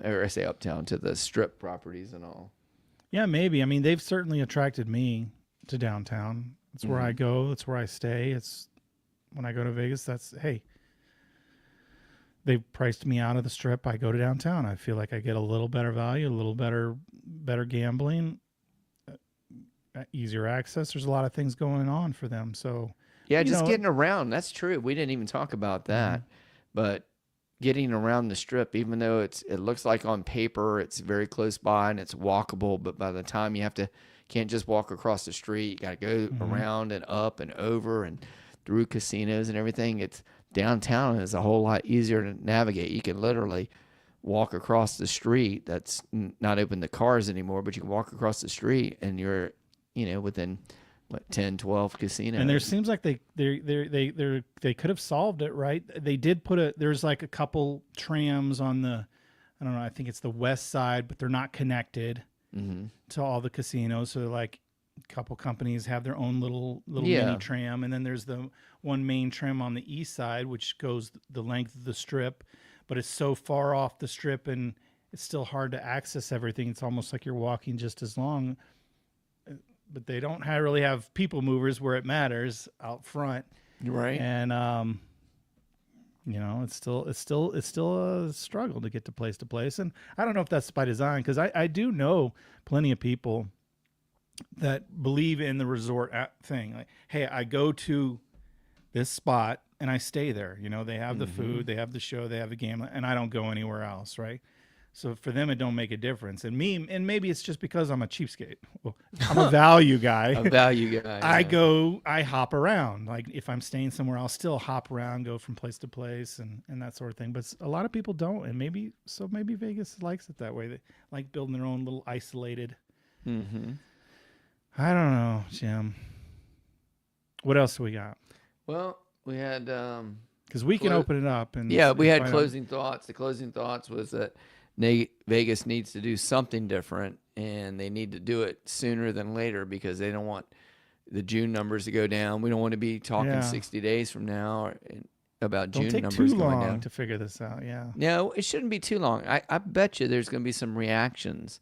A: or I say uptown, to the Strip properties and all.
B: Yeah, maybe. I mean, they've certainly attracted me to downtown. It's where I go. It's where I stay. It's when I go to Vegas, hey, they've priced me out of the Strip. I go to downtown. I feel like I get a little better value, a little better gambling, easier access. There's a lot of things going on for them. So
A: yeah, just getting around. That's true. We didn't even talk about that, but getting around the Strip, even though it looks like on paper it's very close by and it's walkable, but by the time can't just walk across the street. You got to go around and up and over and through casinos and everything. It's downtown is a whole lot easier to navigate. You can literally walk across the street. That's not open to cars anymore, but you can walk across the street and you're, within 10, 12 casinos.
B: And there seems like they could have solved it, right? They did there's like a couple trams on I don't know, I think it's the west side, but they're not connected to all the casinos. So like a couple companies have their own little mini tram. And then there's the one main tram on the east side, which goes the length of the Strip, but it's so far off the Strip and it's still hard to access everything. It's almost like you're walking just as long. But they don't really have people movers where it matters out front,
A: right?
B: And it's still a struggle to get to place. And I don't know if that's by design, because I do know plenty of people that believe in the resort thing. Like, hey, I go to this spot and I stay there. They have the food, they have the show, they have the gambling, and I don't go anywhere else, right? So for them, it don't make a difference. And maybe it's just because I'm a cheapskate. Well, I'm a value guy. I hop around. Like if I'm staying somewhere, I'll still hop around, go from place to place and that sort of thing. But a lot of people don't. And maybe Vegas likes it that way. They like building their own little isolated. I don't know, Jim. What else do we got?
A: Well, we had...
B: because we can open it up. And
A: we had closing thoughts. The closing thoughts was that Vegas needs to do something different, and they need to do it sooner than later because they don't want the June numbers to go down. We don't want to be talking 60 days from now about June numbers going down.
B: Don't take too long to figure this out,
A: No, it shouldn't be too long. I bet you there's going to be some reactions.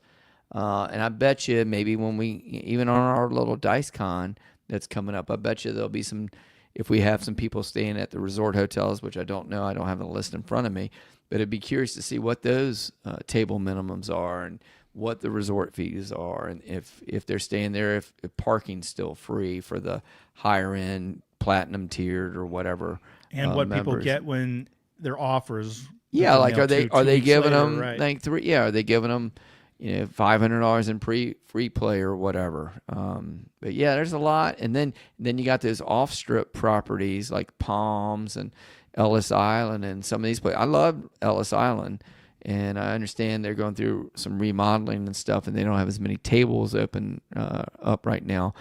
A: And I bet you maybe when even on our little Dice Con that's coming up, I bet you there'll be some, if we have some people staying at the resort hotels, which I don't know, I don't have the list in front of me, but I'd be curious to see what those table minimums are and what the resort fees are, and if they're staying there, if parking's still free for the higher end platinum tiered or whatever,
B: and what members. People get when their offers.
A: Yeah, like are they giving them like three? Yeah, are they giving them $500 in free play or whatever? But yeah, there's a lot, and then you got those off strip properties like Palms and Ellis Island and some of these places. I love Ellis Island, and I understand they're going through some remodeling and stuff, and they don't have as many tables open up right now.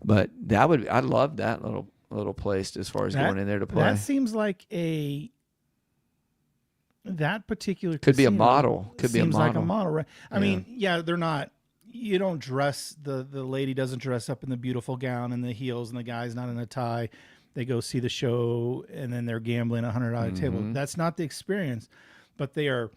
A: But I love that little place as far as going in there to play.
B: That seems like that particular
A: could be a model.
B: Seems like a model, right? I mean, they're not. You don't dress the lady doesn't dress up in the beautiful gown and the heels, and the guy's not in a tie. They go see the show, and then they're gambling $100 table. That's not the experience, but they are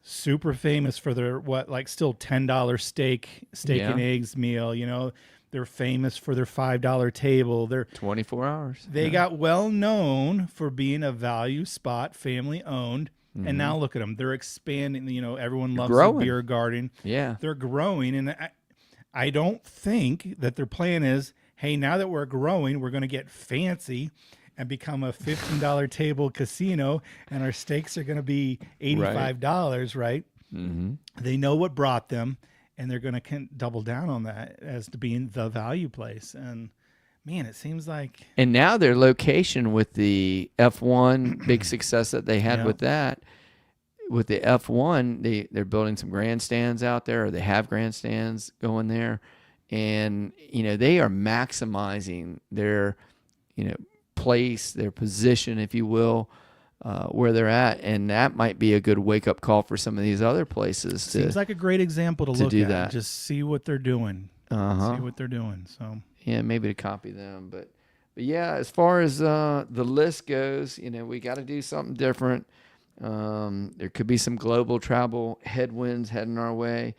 B: super famous for their still $10 steak and eggs meal. They're famous for their $5 table. They're
A: 24 hours.
B: They got well known for being a value spot, family owned. And now look at them. They're expanding. You know, everyone loves
A: growing.
B: the beer garden.
A: Yeah.
B: They're growing. And I don't think that their plan is, hey, now that we're growing, we're going to get fancy and become a $15 table casino, and our steaks are going to be $85, right?
A: Mm-hmm.
B: They know what brought them, and they're going to double down on that as to being the value place. And man, it seems like.
A: And now their location with the F1 big success that they had with that, with the F1, they're building some grandstands out there, or they have grandstands going there, and you know they are maximizing their, you know, place, their position, if you will, where they're at, and that might be a good wake up call for some of these other places.
B: Seems like a great example to look
A: do
B: at.
A: that.
B: Just see what they're doing. See what they're doing. So
A: yeah, maybe to copy them, but yeah, as far as the list goes, you know, we got to do something different. There could be some global travel headwinds heading our way,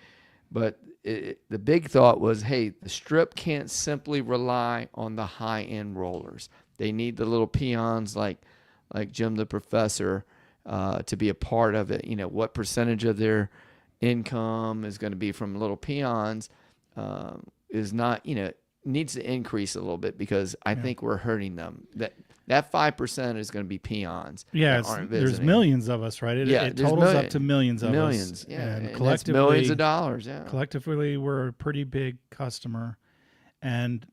A: but the big thought was, hey, the Strip can't simply rely on the high-end rollers. They need the little peons like Jim the Professor to be a part of it. You know, what percentage of their income is going to be from little peons is not, you know, needs to increase a little bit, because I think we're hurting them. That 5% is going to be peons.
B: Yeah, there's millions of us, right? It totals up to millions of us.
A: Yeah,
B: and
A: collectively, that's millions of dollars. Yeah,
B: collectively, we're a pretty big customer, and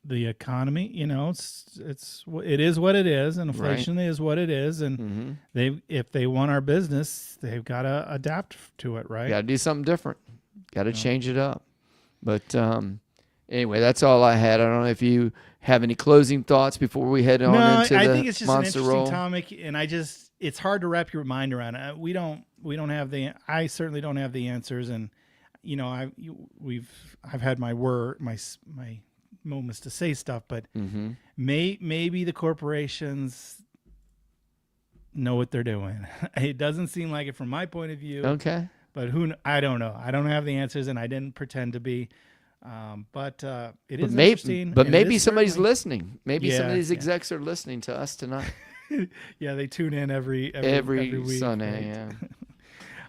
B: the economy, you know, it is what it is, and inflation is what it is, and if they want our business, they've got to adapt to it, right?
A: Got to do something different. Got to change it up. But anyway, that's all I had. I don't know if you have any closing thoughts before we head on into
B: I
A: the
B: think it's just
A: Monster
B: an interesting
A: Roll
B: topic, and it's hard to wrap your mind around it. We don't have I certainly don't have the answers, and you know, I've had my moments to say stuff, but maybe the corporations know what they're doing. It doesn't seem like it from my point of view.
A: Okay.
B: But I don't know. I don't have the answers, and I didn't pretend to be. But it is interesting.
A: But maybe somebody's listening. Maybe some of these execs are listening to us tonight.
B: Yeah, they tune in every week,
A: Sunday.
B: Right?
A: Yeah.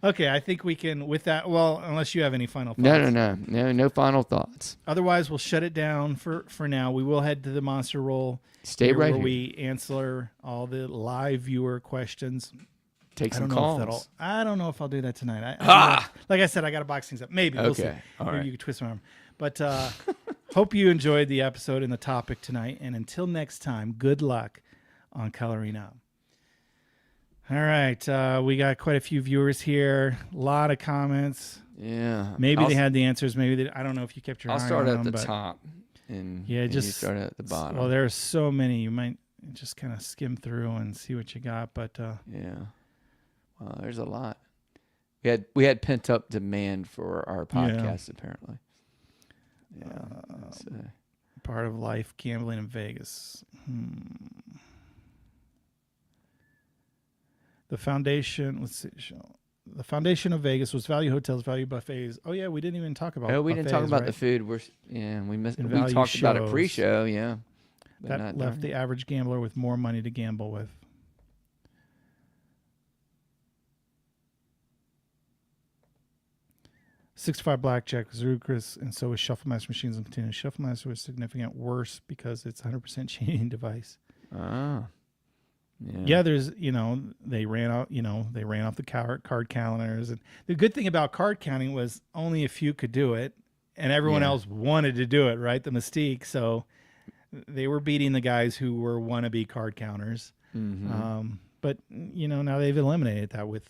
B: Okay, I think we can with that. Well, unless you have any final thoughts.
A: No final thoughts.
B: Otherwise, we'll shut it down for now. We will head to the Monster Roll.
A: Stay right
B: where
A: here.
B: We answer all the live viewer questions.
A: Take some calls.
B: I don't know if I'll do that tonight. Like I said, I got to box things up. Maybe.
A: Okay.
B: We'll see.
A: All
B: Maybe
A: right.
B: you can twist my arm. But hope you enjoyed the episode and the topic tonight. And until next time, good luck on coloring up. All right. We got quite a few viewers here. A lot of comments.
A: Yeah.
B: Maybe they had the answers. Maybe I don't know if you kept your eye on them.
A: I'll start at the top. And you start at the bottom.
B: Well, there are so many. You might just kind of skim through and see what you got. But
A: yeah. Wow, there's a lot. We had pent up demand for our podcast, apparently. Yeah.
B: Part of life, gambling in Vegas. The foundation. Let's see. The foundation of Vegas was value hotels, value buffets. Oh yeah, we didn't even talk about.
A: We didn't talk about the food. We talked about it pre-show. Yeah.
B: That left the average gambler with more money to gamble with. $65 blackjack was ludicrous, and so was shuffle master machines and continuous. Shuffle master was significant worse because it's 100% cheating device.
A: Ah.
B: Yeah, there's, they ran off the card calendars. And the good thing about card counting was only a few could do it, and everyone else wanted to do it, right? The mystique. So they were beating the guys who were wannabe card counters. Mm-hmm. But, now they've eliminated that with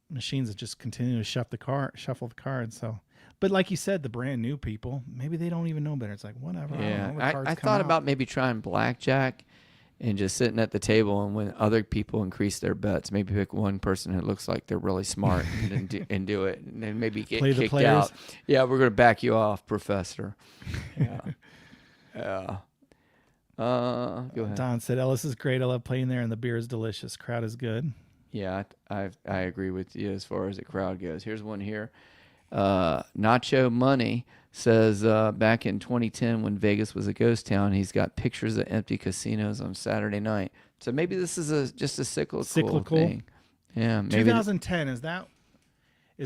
B: machines that just continue to shuffle the cards. So, but like you said, the brand new people, maybe they don't even know better. It's like, whatever.
A: Yeah, I thought about maybe trying blackjack and just sitting at the table, and when other people increase their bets, maybe pick one person who looks like they're really smart and do it, and then maybe get kicked out. Yeah, we're going to back you off, Professor. Yeah. Yeah. Go ahead.
B: Don said, Ellis is great. I love playing there, and the beer is delicious. Crowd is good.
A: Yeah, I agree with you as far as the crowd goes. Here's one here. Nacho Money says back in 2010 when Vegas was a ghost town, he's got pictures of empty casinos on Saturday night. So maybe this is just a cyclical thing. Yeah, maybe
B: 2010, is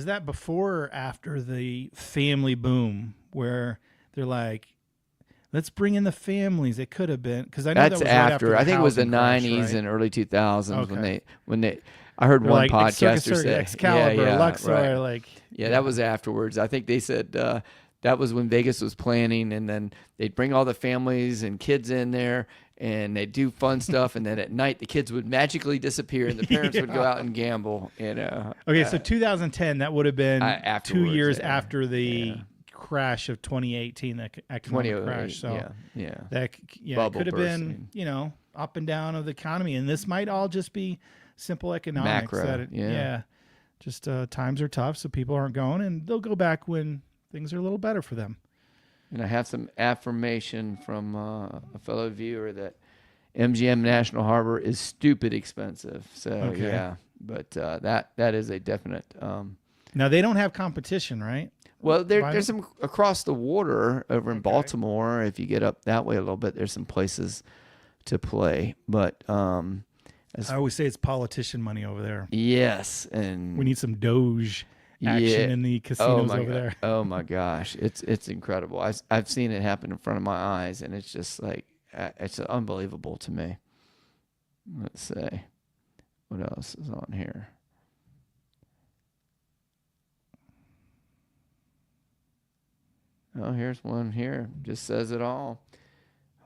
B: that before or after the family boom where they're like, let's bring in the families? It could have been, because I know
A: that's
B: that was right after the
A: I think it was the
B: housing crash,
A: 90s
B: right?
A: and early 2000s
B: Okay.
A: when they I heard
B: They're
A: one
B: like Circus
A: podcaster say,
B: Excalibur,
A: yeah,
B: Luxor,
A: right.
B: like
A: Yeah, that was afterwards. I think they said that was when Vegas was planning, and then they'd bring all the families and kids in there, and they'd do fun stuff, and then at night the kids would magically disappear, and the parents would go out and gamble.
B: Okay, so 2010, that would have been 2
A: afterwards,
B: years
A: yeah.
B: after the crash of 2018, that economic crash. So that it could have been, up and down of the economy, and this might all just be simple economics.
A: Macro,
B: Just times are tough, so people aren't going, and they'll go back when things are a little better for them.
A: And I have some affirmation from a fellow viewer that MGM National Harbor is stupid expensive. So but that is a definite.
B: Now they don't have competition, right?
A: Well, there's some across the water over in Baltimore. If you get up that way a little bit, there's some places to play. But
B: I always say it's politician money over there.
A: Yes, and
B: we need some Doge action in the casinos over there.
A: Oh my gosh, it's incredible. I've seen it happen in front of my eyes, and it's just like it's unbelievable to me. Let's see, what else is on here? Oh, here's one here. Just says it all.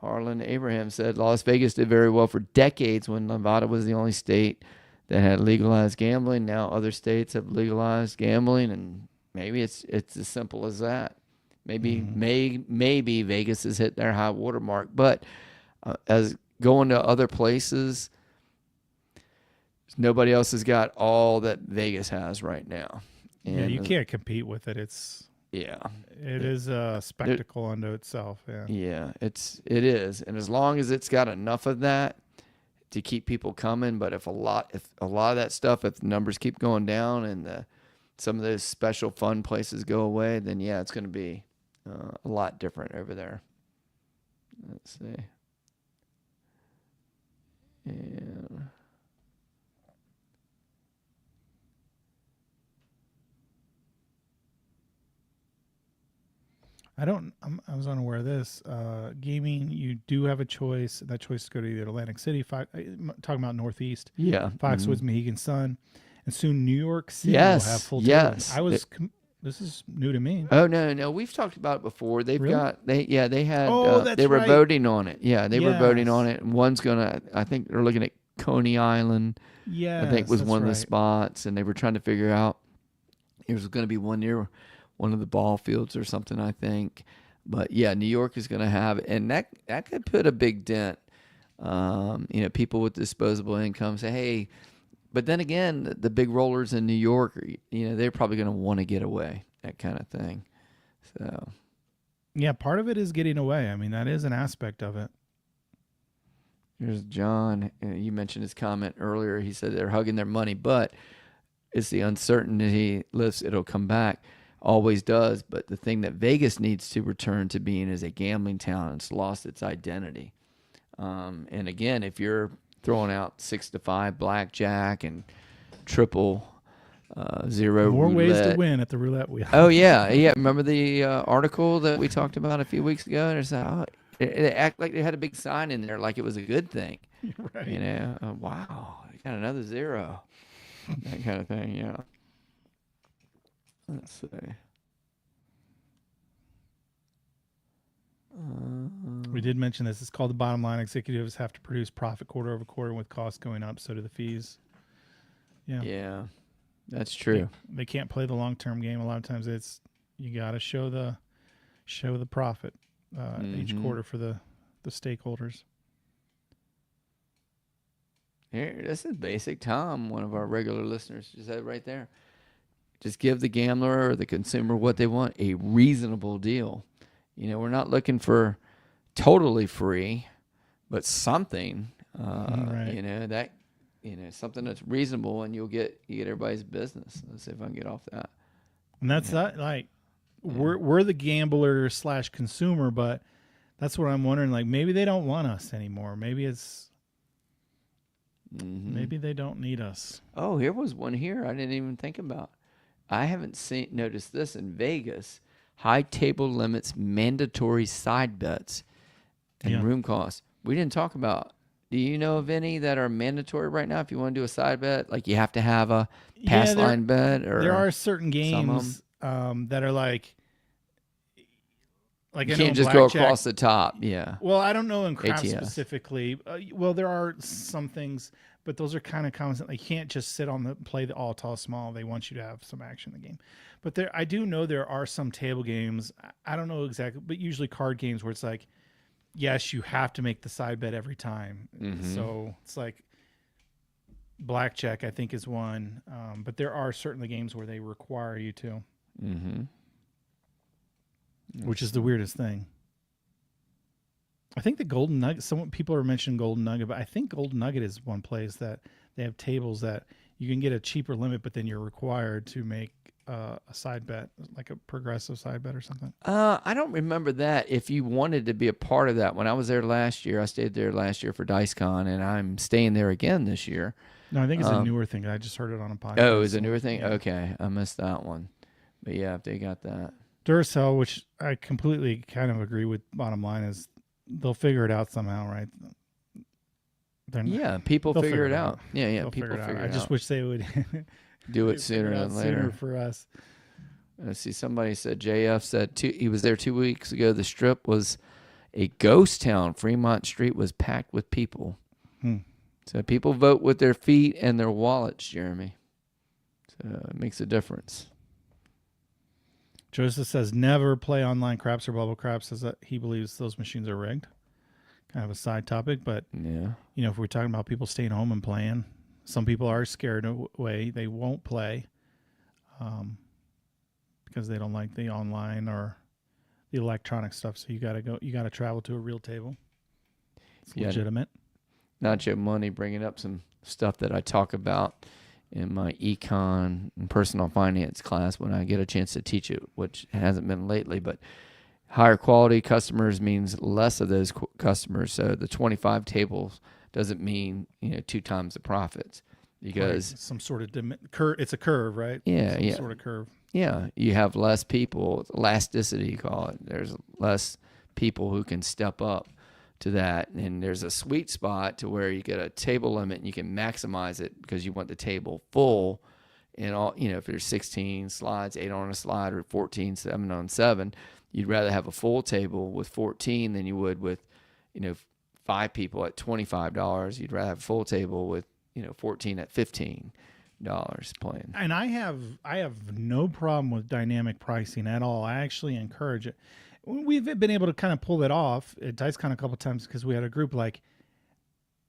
A: Harlan Abraham said Las Vegas did very well for decades when Nevada was the only state that had legalized gambling. Now other states have legalized gambling, and maybe it's as simple as that. Maybe maybe Vegas has hit their high water mark, but as going to other places, nobody else has got all that Vegas has right now. And
B: you can't compete with it. It is a spectacle unto itself.
A: It is, and as long as it's got enough of that to keep people coming, but if a lot of that stuff, if the numbers keep going down and some of those special fun places go away, then it's going to be a lot different over there. Let's see. And
B: I was unaware of this. Gaming, you do have a choice. That choice is go to either Atlantic City, talking about Northeast.
A: Yeah.
B: Foxwoods, Mohegan Sun, and soon New York City will have full tables. This is new to me.
A: Oh no, we've talked about it before. They've got they had
B: that's
A: they were
B: right.
A: voting on it. Yeah, they were voting on it. And one's gonna, I think they're looking at Coney Island.
B: Yeah,
A: I think was one of the spots, and they were trying to figure out there was going to be one near one of the ball fields or something, I think. But New York is going to have it, and that could put a big dent. People with disposable income say, hey, but then again, the big rollers in New York, they're probably going to want to get away, that kind of thing. So,
B: part of it is getting away. I mean, that is an aspect of it.
A: Here's John. You mentioned his comment earlier. He said they're hugging their money, but it's the uncertainty lifts, it'll come back. Always does. But the thing that Vegas needs to return to being is a gambling town. It's lost its identity. And again, if you're throwing out 6-5 blackjack and triple zero
B: more
A: roulette.
B: ways to win at the roulette wheel.
A: Oh yeah. Remember the article that we talked about a few weeks ago? There's it acted like they had a big sign in there, like it was a good thing.
B: Right.
A: Wow, you got another zero, that kind of thing. Yeah. Let's see.
B: We did mention this. It's called the bottom line. Executives have to produce profit quarter over quarter, and with costs going up, so do the fees.
A: Yeah, that's true.
B: They can't play the long-term game. A lot of times, you got to show the profit each quarter for the stakeholders.
A: Here, this is basic. Tom, one of our regular listeners, just said it right there. Just give the gambler or the consumer what they want, a reasonable deal. We're not looking for totally free, but something,
B: right.
A: Something that's reasonable, and you get everybody's business. Let's see if I can get off that.
B: And that's not like we're the gambler / consumer, but that's what I'm wondering. Like maybe they don't want us anymore. Maybe it's Maybe they don't need us.
A: Oh, here was one here I didn't even think about. I haven't noticed this in Vegas. High table limits, mandatory side bets, and room costs. We didn't talk about. Do you know of any that are mandatory right now? If you want to do a side bet, like you have to have a pass line bet, or
B: there are certain games that are like
A: you can't just go across the top. Yeah.
B: Well, I don't know in craft
A: ATS.
B: specifically. Well, there are some things, but those are kind of common. Like, you can't just sit on play the all tall small. They want you to have some action in the game. But I do know there are some table games. I don't know exactly, but usually card games where it's like, yes, you have to make the side bet every time. So it's like blackjack, I think, is one. But there are certainly games where they require you to. Which is the weirdest thing. I think the Golden Nugget, people are mentioning Golden Nugget, but I think Golden Nugget is one place that they have tables that you can get a cheaper limit, but then you're required to make a side bet, like a progressive side bet or something.
A: I don't remember that. If you wanted to be a part of that, when I was there last year, I stayed there last year for DiceCon, and I'm staying there again this year.
B: No, I think it's a newer thing. I just heard it on a podcast.
A: Oh, it's a newer thing? Yeah. Okay, I missed that one. But yeah, if they got that.
B: Duracell, which I completely kind of agree with, bottom line is they'll figure it out somehow, right?
A: People figure it out. Yeah, people figure it out.
B: I just wish they would
A: do it sooner than later.
B: Sooner for us.
A: Let's see, somebody said, JF said he was there 2 weeks ago. The Strip was a ghost town. Fremont Street was packed with people. So people vote with their feet and their wallets, Jeremy. So it makes a difference.
B: Joseph says never play online craps or bubble craps, says that he believes those machines are rigged. Kind of a side topic, but if we're talking about people staying home and playing, some people are scared away. They won't play because they don't like the online or the electronic stuff. So you got to travel to a real table. It's legitimate.
A: Nacho Money bringing up some stuff that I talk about in my econ and personal finance class when I get a chance to teach it, which hasn't been lately, but higher quality customers means less of those customers. So the 25 tables doesn't mean 2 times the profits, because
B: some sort of curve. It's a curve, right?
A: Some
B: sort of curve.
A: Yeah, you have less people, elasticity you call it. There's less people who can step up to that, and there's a sweet spot to where you get a table limit and you can maximize it because you want the table full. And all, if there's 16 slides, 8 on a slide, or 14, 7 on 7, you'd rather have a full table with 14 than you would with 5 people at $25. You'd rather have a full table with 14 at $15 playing.
B: And I have no problem with dynamic pricing at all. I actually encourage it. We've been able to kind of pull that off at DiceCon a couple of times because we had a group like,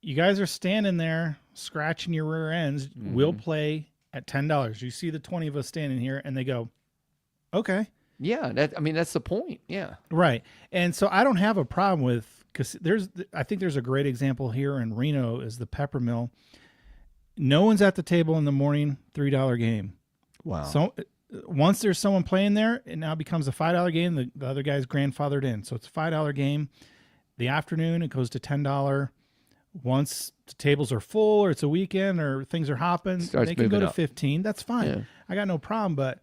B: you guys are standing there scratching your rear ends. We'll play at $10. You see the 20 of us standing here, and they go, okay.
A: Yeah, that's the point. Yeah,
B: right. And so I don't have a problem with, because I think there's a great example here in Reno is the Pepper Mill. No one's at the table in the morning, $3 game.
A: Wow.
B: So once there's someone playing there, it now becomes a $5 game. The other guy's grandfathered in. So it's a $5 game. The afternoon, it goes to $10. Once the tables are full or it's a weekend or things are hopping, they can go to 15. That's fine. Yeah. I got no problem, but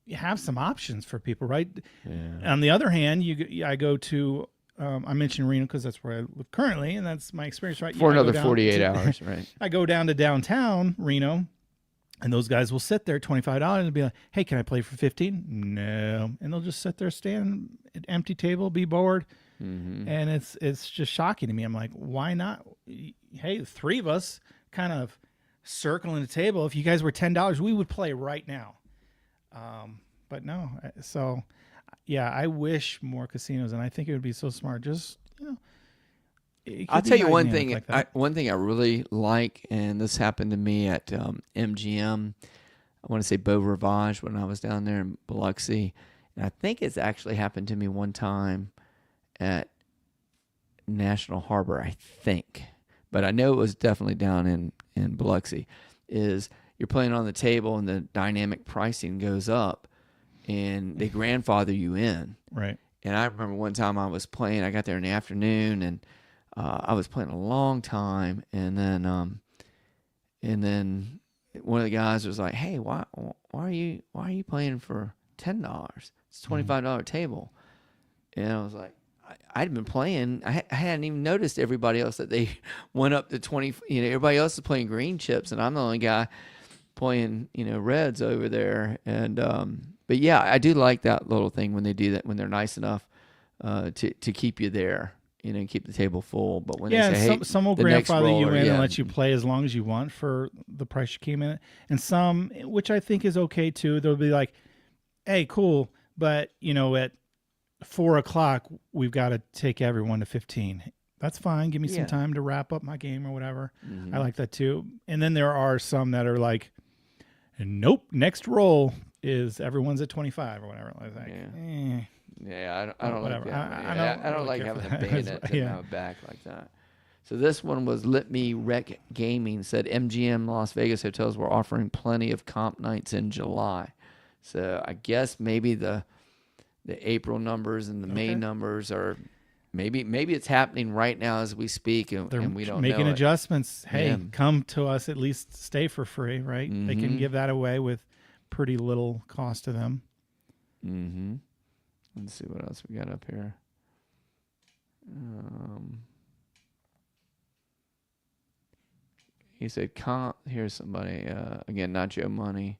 B: you have some options for people, right? Yeah. On the other hand, I go to, I mentioned Reno because that's where I live currently, and that's my experience, right?
A: For another 48 hours, right?
B: I go down to downtown Reno, and those guys will sit there, $25, and be like, hey, can I play for 15? No. And they'll just sit there, stand at empty table, be bored. And it's just shocking to me. I'm like, why not? Hey, 3 of us kind of circling the table. If you guys were $10, we would play right now. But no. So, yeah, I wish more casinos, and I think it would be so smart. Just,
A: I'll tell you one thing. One thing I really like, and this happened to me at MGM. I want to say Beau Rivage when I was down there in Biloxi, and I think it's actually happened to me one time at National Harbor, I think, but I know it was definitely down in Biloxi. Is you're playing on the table and the dynamic pricing goes up, and they grandfather you in.
B: Right.
A: And I remember one time I was playing. I got there in the afternoon, and I was playing a long time, and then one of the guys was like, "Hey, why are you playing for $10? It's a $25 table." And I was like, I'd been playing. I hadn't even noticed everybody else that they went up to 20. Everybody else is playing green chips, and I'm the only guy playing, reds over there. And but yeah, I do like that little thing when they do that, when they're nice enough to keep you there, and keep the table full. But when they say, "Hey,
B: some will
A: the next
B: grandfather you
A: roller,"
B: in
A: yeah,
B: and let you play as long as you want for the price you came in at, and some, which I think is okay too, they'll be like, "Hey, cool, but at 4 o'clock we've got to take everyone to 15." That's fine. Give me some
A: Yeah.
B: time to wrap up my game or whatever.
A: Mhm.
B: I like that too. And then there are some that are like, "Nope, next roll is everyone's at 25 or whatever." I was like,
A: Yeah. Yeah, I
B: Well,
A: don't
B: whatever.
A: like that. one.
B: I
A: Yeah,
B: don't
A: I don't
B: really
A: like
B: care for
A: having a
B: that.
A: bayonet to
B: Yeah.
A: my back like that. So this one was Let Me Wreck Gaming, said MGM Las Vegas hotels were offering plenty of comp nights in July. So I guess maybe the April numbers and the May
B: Okay.
A: numbers are maybe it's happening right now as we speak, and
B: They're
A: we don't
B: making
A: know it.
B: adjustments. Hey,
A: Yeah.
B: come to us, at least stay for free, right? They can
A: Mhm.
B: give that away with pretty little cost to them.
A: Mm-hmm. Let's see what else we got up here. He said comp. Here's somebody again. Nacho Money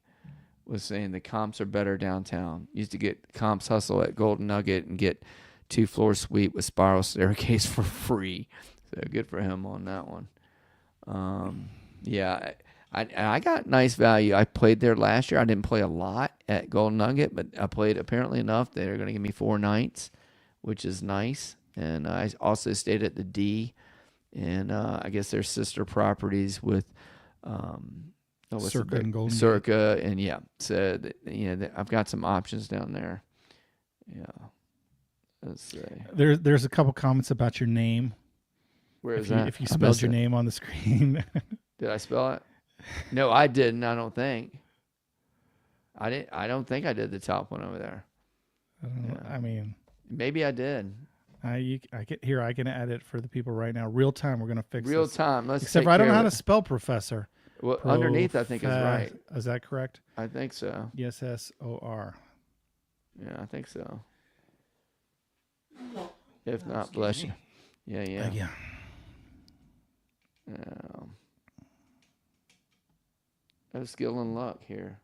A: was saying the comps are better downtown. Used to get comps hustle at Golden Nugget and get 2-floor suite with spiral staircase for free. So good for him on that one. Yeah, I got nice value. I played there last year. I didn't play a lot at Golden Nugget, but I played apparently enough. They're going to give me 4 nights, which is nice. And I also stayed at the D, and I guess their sister properties with
B: Circa and Golden Gate.
A: Circa, and yeah. So I've got some options down there. Yeah. Let's see.
B: There's a couple comments about your name.
A: Where is
B: If
A: that?
B: if you
A: I
B: spelled
A: missed
B: your
A: it.
B: name on the screen.
A: Did I spell it? No, I didn't. I don't think. I didn't. I don't think I did the top one over there.
B: I don't know.
A: Yeah.
B: I mean,
A: Maybe I did.
B: I can add it for the people right now. Real time. We're gonna fix
A: Real
B: this.
A: time. Let's
B: Except
A: take
B: for I don't
A: care
B: know how
A: of
B: to
A: it.
B: spell professor.
A: Well, underneath, I think is right.
B: Is that correct?
A: I think so.
B: ESSOR.
A: Yeah, I think so. If not, bless you. Yeah, yeah.
B: Yeah.
A: No skill and luck here.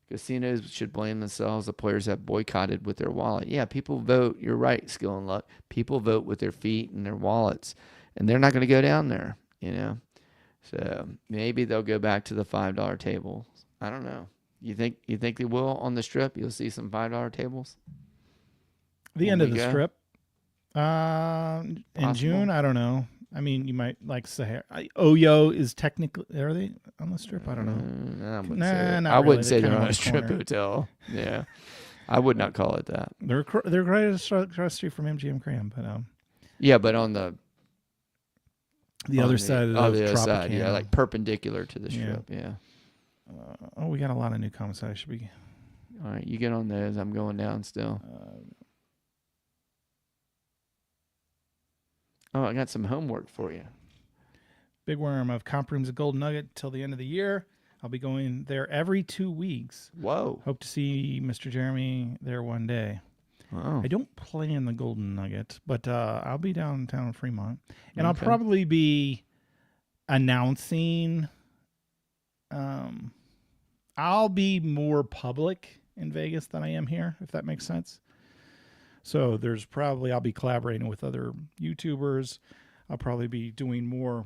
A: Casinos should blame themselves. The players have boycotted with their wallet. Yeah, people vote. You're right, skill and luck. People vote with their feet and their wallets, and they're not going to go down there, So maybe they'll go back to the $5 tables. I don't know. You think they will on the Strip? You'll see some $5 tables.
B: The
A: When
B: end of
A: we
B: the
A: go?
B: strip. In
A: Possible.
B: June, I don't know. I mean, you might like Sahara. Oyo is technically, are they on the strip? I don't know.
A: I wouldn't
B: Nah,
A: say
B: not
A: I wouldn't
B: really.
A: say
B: They're
A: they're
B: kind of
A: on
B: on
A: a
B: the
A: strip
B: corner.
A: hotel. Yeah, I would not call it that.
B: They're right across the street from MGM Cram, but
A: Yeah, but on the
B: other side of the
A: other side,
B: Tropicana.
A: yeah, like perpendicular to the strip. Yeah.
B: We got a lot of new comments. I should be.
A: All right, you get on those. I'm going down still. Oh, I got some homework for you.
B: Big Worm of Comp Rooms at Golden Nugget till the end of the year. I'll be going there every 2 weeks.
A: Whoa.
B: Hope to see Mr. Jeremy there one day.
A: Oh.
B: I don't play in the Golden Nugget, but I'll be downtown in Fremont. And I'll
A: Okay.
B: probably be announcing. I'll be more public in Vegas than I am here, if that makes sense. So I'll be collaborating with other YouTubers. I'll probably be doing more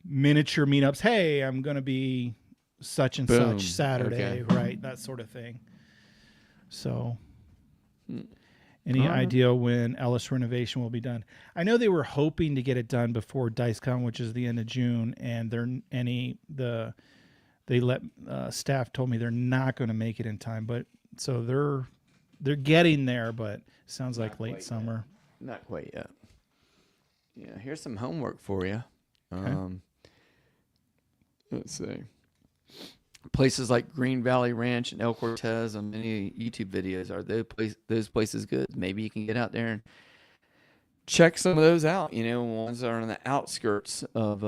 B: miniature meetups. Hey, I'm going to be such and
A: Boom.
B: such Saturday,
A: Okay.
B: right? That sort of thing. So, any
A: All right.
B: idea when Ellis renovation will be done? I know they were hoping to get it done before DiceCon, which is the end of June, and staff told me they're not going to make it in time, but so they're getting there, but sounds like late summer.
A: Not quite yet. Yeah, here's some homework for you.
B: Okay.
A: Let's see. Places like Green Valley Ranch and El Cortez on many YouTube videos, are those places good? Maybe you can get out there and check some of those out. Ones that are on the outskirts of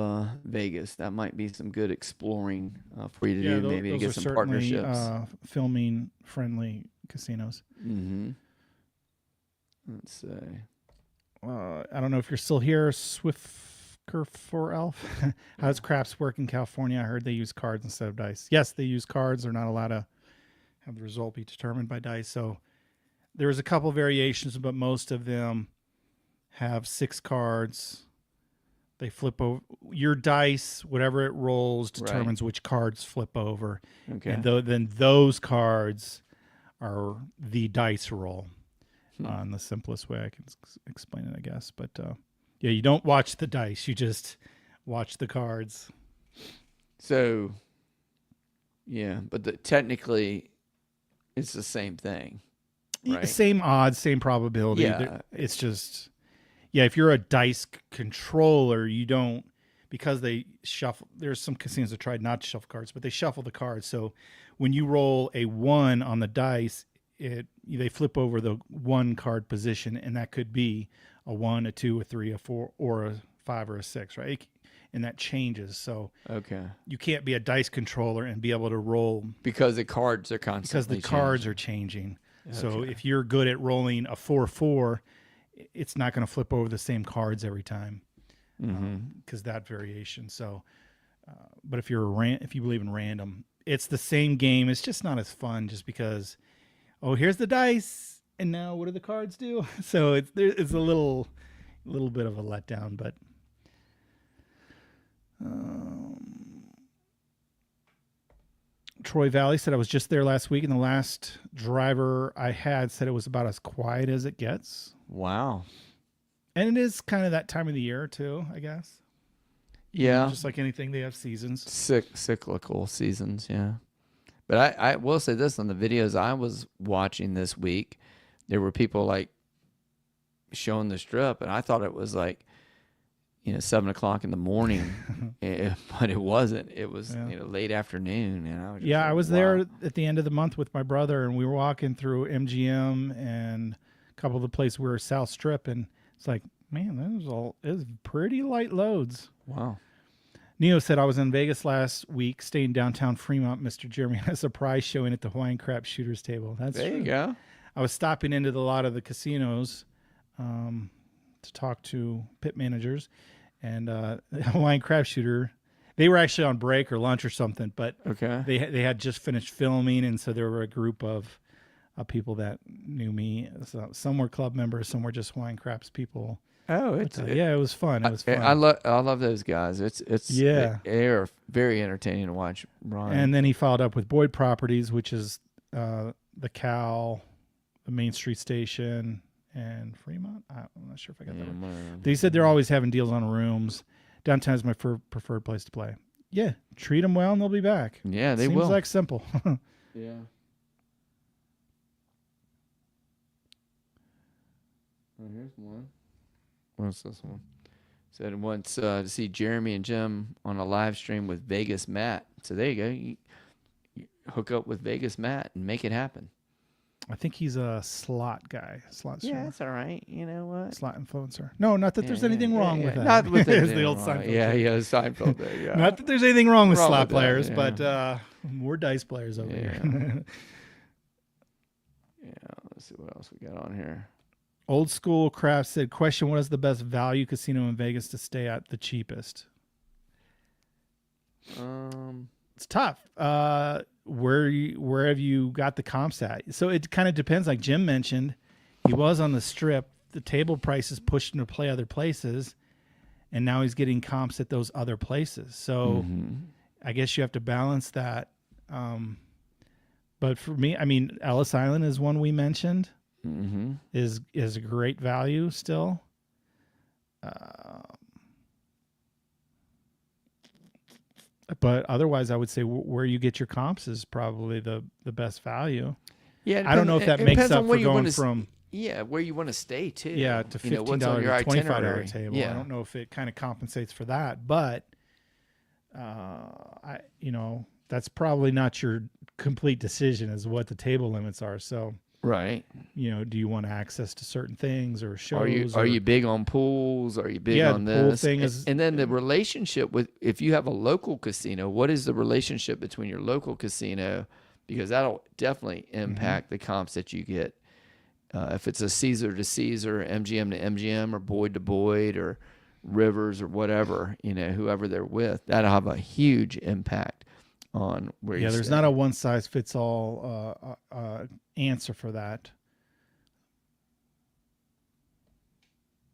A: Vegas. That might be some good exploring for you to
B: Yeah,
A: do. Maybe to
B: those are
A: get some
B: certainly
A: partnerships.
B: filming friendly casinos.
A: Mm-hmm. Let's see.
B: I don't know if you're still here, Swifker for Elf. How does craps work in California? I heard they use cards instead of dice. Yes, they use cards. They're not allowed to have the result be determined by dice. So there's a couple variations, but most of them have 6 cards. They flip over your dice, whatever it rolls determines which cards flip over.
A: Okay.
B: And then those cards are the dice roll. On the simplest way I can explain it, I guess. But yeah, you don't watch the dice. You just watch the cards.
A: So, yeah, but technically, it's the same thing, right?
B: Same odds, same probability.
A: Yeah.
B: It's just, if you're a dice controller, you don't, because they shuffle. There's some casinos that tried not to shuffle cards, but they shuffle the cards. So when you roll a 1 on the dice, they flip over the 1 card position, and that could be a 1, a 2, a 3, a 4, or a 5 or a 6, right? And that changes. So you can't be a dice controller and be able to roll
A: because the cards are constantly
B: cards are changing. Okay. So if you're good at rolling a 4-4, it's not going to flip over the same cards every time because that variation. So, but if you believe in random, it's the same game. It's just not as fun just because. Oh, here's the dice, and now what do the cards do? So it's a little bit of a letdown, but Troy Valley said I was just there last week, and the last driver I had said it was about as quiet as it gets.
A: Wow.
B: And it is kind of that time of the year too, I guess.
A: Yeah.
B: Just like anything, they have seasons.
A: Cyclical seasons, yeah. But I will say this, on the videos I was watching this week, there were people like showing the strip, and I thought it was like, 7:00 in the morning, but it wasn't. It was late afternoon, and I was just
B: I was there at the end of the month with my brother, and we were walking through MGM and a couple of the places we were South Strip, and it's like, man, it was pretty light loads.
A: Wow.
B: Neo said, I was in Vegas last week, staying downtown Fremont. Mr. Jeremy had a surprise showing at the Hawaiian Crap Shooters table. That's
A: there
B: true.
A: You go.
B: I was stopping into a lot of the casinos to talk to pit managers. And the Hawaiian Crap Shooter, they were actually on break or lunch or something, but they had just finished filming, and so there were a group of people that knew me. So some were club members, some were just Hawaiian Craps people.
A: Oh,
B: it was fun. It was fun.
A: I love those guys. They are very entertaining to watch. Brian.
B: And then he followed up with Boyd Properties, which is the Cal, the Main Street Station, and Fremont. I'm not sure if I got that right. They said they're always having deals on rooms. Downtown is my preferred place to play. Yeah, treat them well and they'll be back.
A: Yeah, they will.
B: Seems like simple.
A: Yeah. Oh, here's one. What's this one? Said wants to see Jeremy and Jim on a live stream with Vegas Matt. So there you go. You hook up with Vegas Matt and make it happen.
B: I think he's a slot guy. Slot streamer.
A: Yeah, that's all right. You know what?
B: Slot influencer. No, not that there's anything wrong with that.
A: Not with
B: the old Seinfeld.
A: Yeah, Seinfeld there, yeah.
B: Not that there's anything wrong with slot players, but we're dice players over here.
A: Yeah, let's see what else we got on here.
B: Old School Craft said, question, what is the best value casino in Vegas to stay at the cheapest? It's tough. Where have you got the comps at? So it kind of depends. Like Jim mentioned, he was on the Strip. The table prices pushed him to play other places, and now he's getting comps at those other places. So I guess you have to balance that. But for me, I mean, Ellis Island is one we mentioned. Is a great value still. But otherwise, I would say where you get your comps is probably the best value. Yeah, I don't know if that makes up for going from
A: where you want to stay too.
B: Yeah, to $15 to $25 table. Yeah. I don't know if it kind of compensates for that, but that's probably not your complete decision as what the table limits are. So
A: Right.
B: Do you want access to certain things or
A: Are you
B: shows?
A: are you big on pools? Are you big
B: Yeah,
A: on
B: the pool
A: this?
B: thing is.
A: And then the relationship with, if you have a local casino, what is the relationship between your local casino? Because that'll definitely impact the comps that you get. If it's a Caesar to Caesar, MGM to MGM, or Boyd to Boyd, or Rivers, or whatever, whoever they're with, that'll have a huge impact on where you
B: There's
A: stay.
B: not a one size fits all answer for that.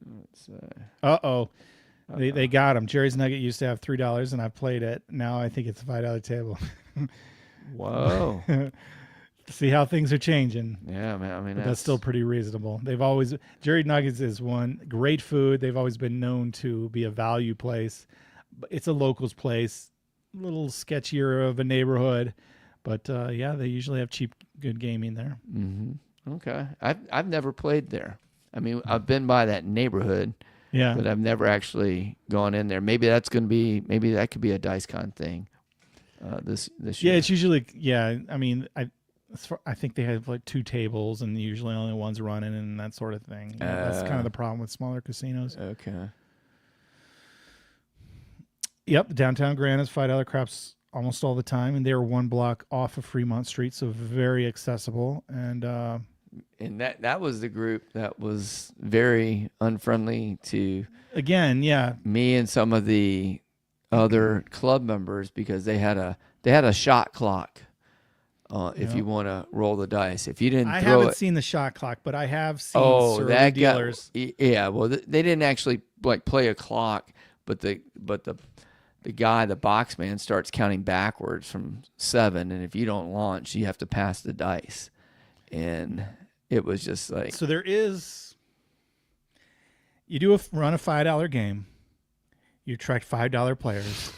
A: Let's
B: They got him. Jerry's Nugget used to have $3, and I played it. Now I think it's a $5 table.
A: Whoa.
B: See how things are changing.
A: Yeah, man. I mean,
B: But that's still pretty reasonable. Jerry Nuggets is one. Great food. They've always been known to be a value place. But it's a locals place, a little sketchier of a neighborhood. But they usually have cheap, good gaming there.
A: Mm-hmm. Okay. I've never played there. I mean, I've been by that neighborhood, but I've never actually gone in there. Maybe that could be a DiceCon thing this year.
B: Yeah, it's usually, I mean, I think they have like 2 tables and usually only one's running and that sort of thing. That's kind of the problem with smaller casinos.
A: Okay.
B: Yep, downtown Grand is $5 craps almost all the time, and they're 1 block off of Fremont Street, so very accessible. And
A: that was the group that was very unfriendly to me and some of the other club members, because they had a shot clock. If you want to roll the dice, if you didn't,
B: I haven't seen the shot clock, but I have seen surly dealers.
A: Well, they didn't actually like play a clock, but the guy, the box man, starts counting backwards from 7, and if you don't launch, you have to pass the dice, and it was just like.
B: So you do run a $5 game, you attract $5 players.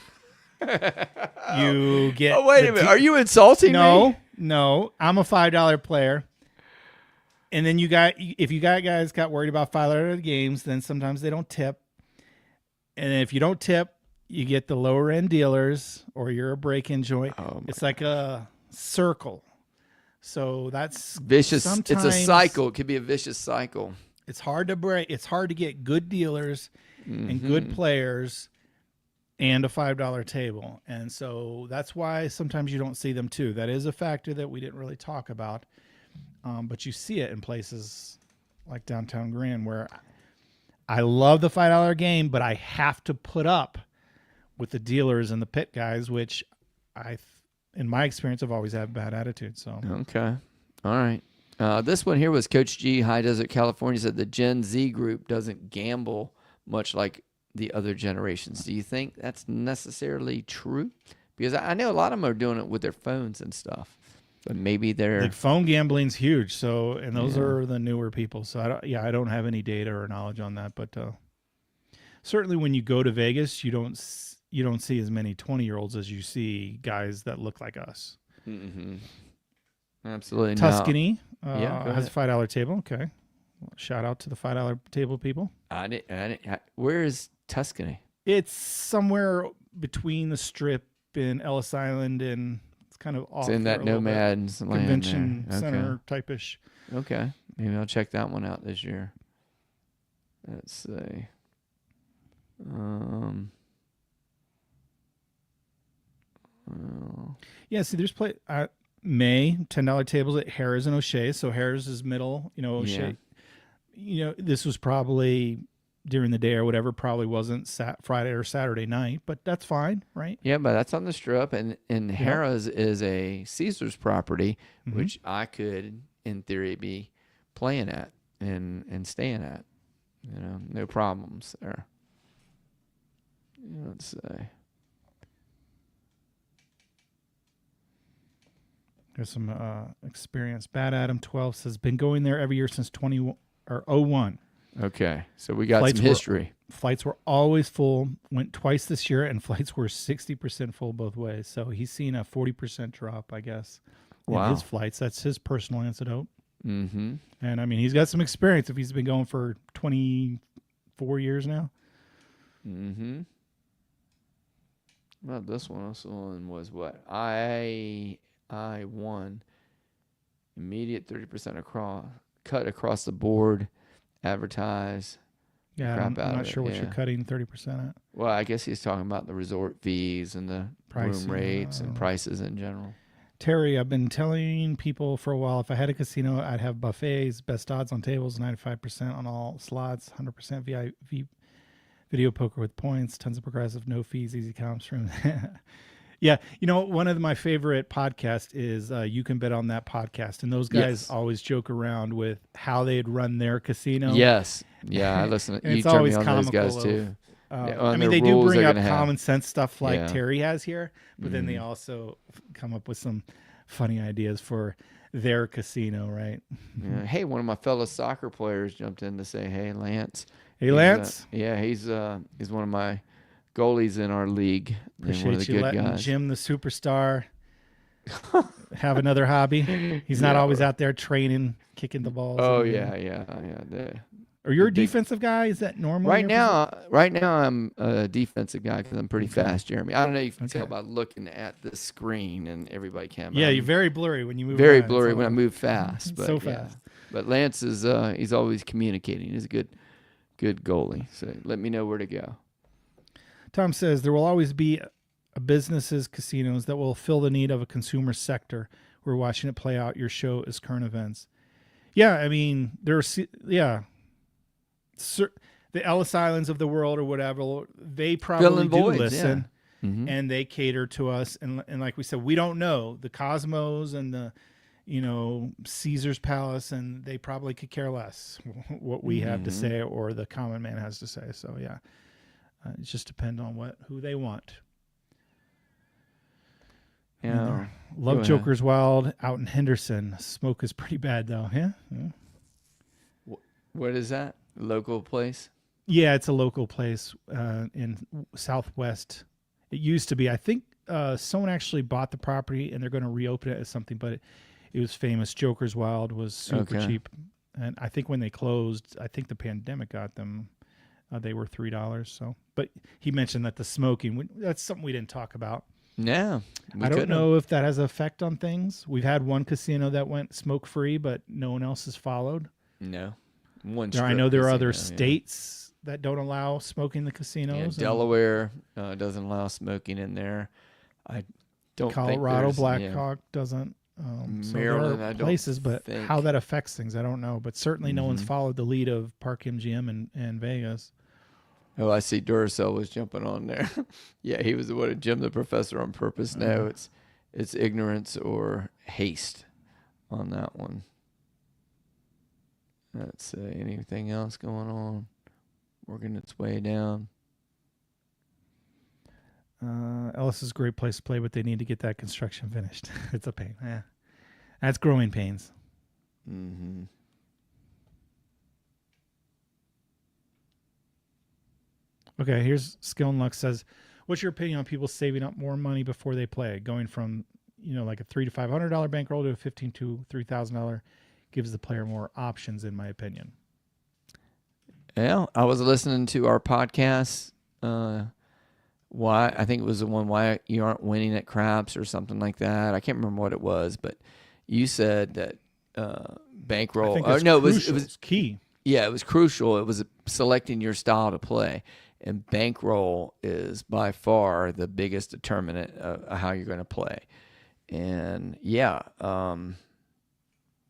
B: You get.
A: Oh, wait a minute! Are you insulting me?
B: No, I'm a $5 player. And then if you guys got worried about $5 games, then sometimes they don't tip. And if you don't tip, you get the lower end dealers, or you're a break-in joint. It's like a circle. So that's
A: vicious. It's a cycle. It could be a vicious cycle.
B: It's hard to break. It's hard to get good dealers and good players and a $5 table. And so that's why sometimes you don't see them too. That is a factor that we didn't really talk about. But you see it in places like downtown Grand, where I love the $5 game, but I have to put up with the dealers and the pit guys, which in my experience, have always had bad attitude. So
A: okay. All right. This one here was Coach G, High Desert, California, said the Gen Z group doesn't gamble much like the other generations. Do you think that's necessarily true? Because I know a lot of them are doing it with their phones and stuff, but maybe they're
B: like phone gambling's huge. So, and those are the newer people. So I don't have any data or knowledge on that, but certainly when you go to Vegas, you don't see as many 20-year-olds as you see guys that look like us.
A: Mm-hmm. Absolutely.
B: Tuscany has a $5 table. Okay. Shout out to the $5 table people.
A: Where is Tuscany?
B: It's somewhere between the Strip and Ellis Island, and it's kind of off.
A: It's in that nomad
B: convention center type-ish.
A: Okay. Maybe I'll check that one out this year. Let's see.
B: See, there's May $10 tables at Harrah's and O'Shea. So Harrah's is middle. O'Shea. This was probably during the day or whatever. Probably wasn't Friday or Saturday night, but that's fine, right?
A: Yeah, but that's on the Strip, and Harrah's is a Caesars property, which I could, in theory, be playing at and staying at. No problems there. Let's see.
B: There's some experience. Bad Adam 12 says, been going there every year since 01.
A: Okay, so we got some history.
B: Flights were always full. Went twice this year, and flights were 60% full both ways. So he's seen a 40% drop, I guess, in his flights. That's his personal anecdote.
A: Mm-hmm.
B: And, I mean, he's got some experience if he's been going for 24 years now.
A: Mm-hmm. Well, this one was what? I won Immediate 30% cut across the board. Advertise.
B: Yeah,
A: Crap
B: I'm
A: out
B: not
A: of it,
B: sure what
A: yeah.
B: you're cutting 30% at.
A: Well, I guess he's talking about the resort fees and the
B: Pricing,
A: room rates and prices in general.
B: Terry, I've been telling people for a while, if I had a casino, I'd have buffets, best odds on tables, 95% on all slots, 100% VIP video poker with points, tons of progressive, no fees, easy comps from. Yeah, one of my favorite podcasts is You Can Bet on That podcast, and those guys always joke around with how they'd run their casino.
A: Yes, yeah, I listen.
B: And
A: You
B: it's
A: turn
B: always
A: me on those guys
B: comical
A: too.
B: I mean, they do bring up common sense stuff like Terry has here, but then they also come up with some funny ideas for their casino, right?
A: Yeah. Hey, one of my fellow soccer players jumped in to say, "Hey, Lance."
B: Hey, Lance.
A: He's one of my goalies in our league.
B: Appreciate
A: one of the
B: you
A: good
B: letting
A: guys.
B: Jim, the superstar, have another hobby. He's not always out there training, kicking the balls.
A: Oh yeah.
B: Are you a defensive guy? Is that normal?
A: Right now I'm a defensive guy because I'm pretty fast, Jeremy. I don't know if you can tell by looking at the screen and everybody can.
B: Yeah, you're very blurry when you move.
A: Very blurry when I move fast. But
B: so fast.
A: But Lance is he's always communicating. He's a good goalie. So let me know where to go.
B: Tom says there will always be businesses, casinos that will fill the need of a consumer sector. We're watching it play out. Your show is current events. Yeah, I mean the Ellis Islands of the world or whatever, they probably do listen and they cater to us. And like we said, we don't know the Cosmos and the, Caesar's Palace, and they probably could care less what we have to say or the common man has to say. So yeah, it just depends on who they want.
A: Yeah.
B: Love Joker's Wild out in Henderson. Smoke is pretty bad though. Yeah.
A: What is that? Local place?
B: Yeah, it's a local place in Southwest. It used to be. I think someone actually bought the property and they're going to reopen it as something, but it was famous. Joker's Wild was super cheap. And I think when they closed, I think the pandemic got them. They were $3. So, but he mentioned that the smoking, that's something we didn't talk about.
A: Yeah.
B: I don't know if that has an effect on things. We've had one casino that went smoke free, but no one else has followed.
A: No.
B: I know there are other states that don't allow smoking in the casinos.
A: Yeah, Delaware doesn't allow smoking in there. I don't
B: Colorado
A: think
B: Blackhawk doesn't.
A: Maryland,
B: so there are places, but how that affects things, I don't know. But certainly no one's followed the lead of Park MGM and Vegas.
A: Oh, I see Duracell was jumping on there. Yeah, he was the one to Jim the Professor on purpose. No, it's ignorance or haste on that one. Let's see, anything else going on? Working its way down.
B: Ellis is a great place to play, but they need to get that construction finished. It's a pain. Yeah. That's growing pains.
A: Mm-hmm.
B: Okay, here's Skill and Luck says, what's your opinion on people saving up more money before they play? Going from, like a $300 to $500 bankroll to a $1,500 to $3,000 gives the player more options, in my opinion.
A: Yeah, I was listening to our podcast. Why I think it was the one why you aren't winning at craps or something like that. I can't remember what it was, but you said that bankroll.
B: It was key.
A: Yeah, it was crucial. It was selecting your style to play, and bankroll is by far the biggest determinant of how you're going to play. And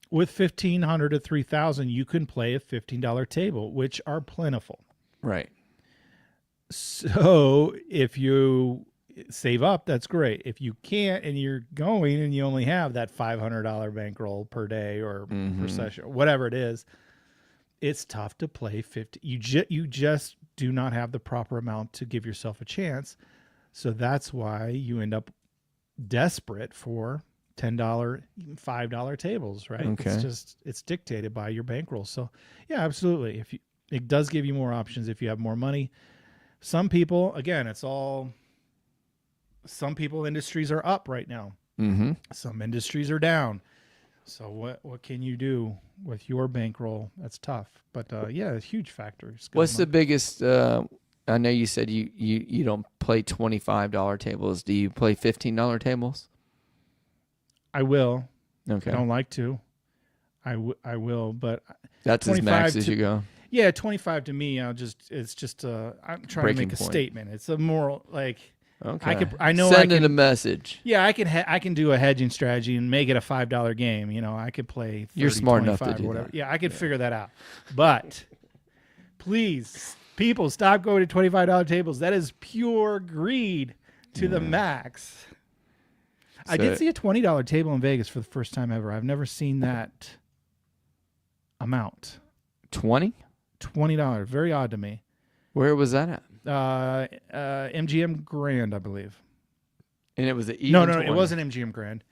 B: with $1,500 to $3,000, you can play a $15 table, which are plentiful.
A: Right.
B: So if you save up, that's great. If you can't and you're going and you only have that $500 bankroll per day or per session, whatever it is, it's tough to play 50. You just do not have the proper amount to give yourself a chance. So that's why you end up desperate for $10, even $5 tables, right?
A: Okay.
B: It's dictated by your bankroll. So yeah, absolutely. It does give you more options if you have more money. Some people, again, some people industries are up right now.
A: Mm-hmm.
B: Some industries are down. So what can you do with your bankroll? That's tough. But a huge factor.
A: What's the biggest? I know you said you don't play $25 tables. Do you play $15 tables?
B: I will.
A: Okay.
B: I don't like to. I will, but
A: That's as
B: 25
A: max as
B: to-
A: you go.
B: Yeah, 25 to me, it's just I'm trying
A: Breaking
B: to make a
A: point.
B: statement. It's a moral, like,
A: Okay.
B: I know
A: Send
B: I
A: it a
B: can,
A: message.
B: yeah, I can do a hedging strategy and make it a $5 game. You know, I could play 30,
A: You're smart enough to
B: 25
A: do
B: or whatever.
A: that.
B: Yeah, I could figure that out. But please, people, stop going to $25 tables. That is pure greed to the max. I did see a $20 table in Vegas for the first time ever. I've never seen that amount.
A: 20?
B: $20. Very odd to me.
A: Where was that at?
B: MGM Grand, I believe.
A: And it was an even
B: No,
A: 20.
B: it wasn't MGM Grand.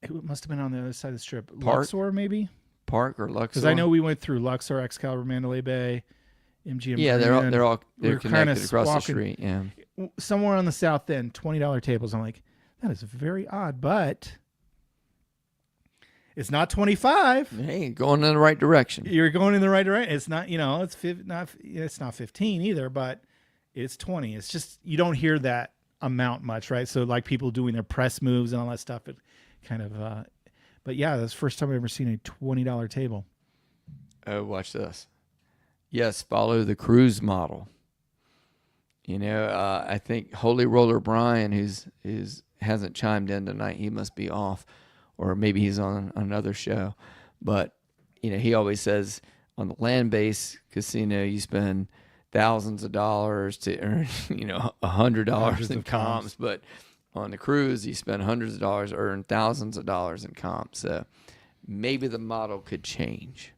B: It must have been on the other side of the strip.
A: Park?
B: Luxor, maybe?
A: Park or Luxor?
B: Because I know we went through Luxor, Excalibur, Mandalay Bay, MGM
A: Yeah,
B: Grand.
A: they're
B: We're
A: connected
B: kinda
A: across the
B: walking-
A: street. Yeah.
B: Somewhere on the south end, $20 tables. I'm like, that is very odd, but it's not 25.
A: Hey, going in the right direction.
B: You're going in the right direction. It's not, it's not 15 either, but it's 20. It's just you don't hear that amount much, right? So like people doing their press moves and all that stuff, it kind of but yeah, that's the first time I've ever seen a $20 table.
A: Oh, watch this. Yes, follow the cruise model. You know, I think Holy Roller Brian, who's hasn't chimed in tonight, he must be off, or maybe he's on another show. But you know, he always says on the land-based casino, you spend thousands of dollars to earn, you know, $100 in comps, but on the cruise, you spend hundreds of dollars, earn thousands of dollars in comps. So maybe the model could change.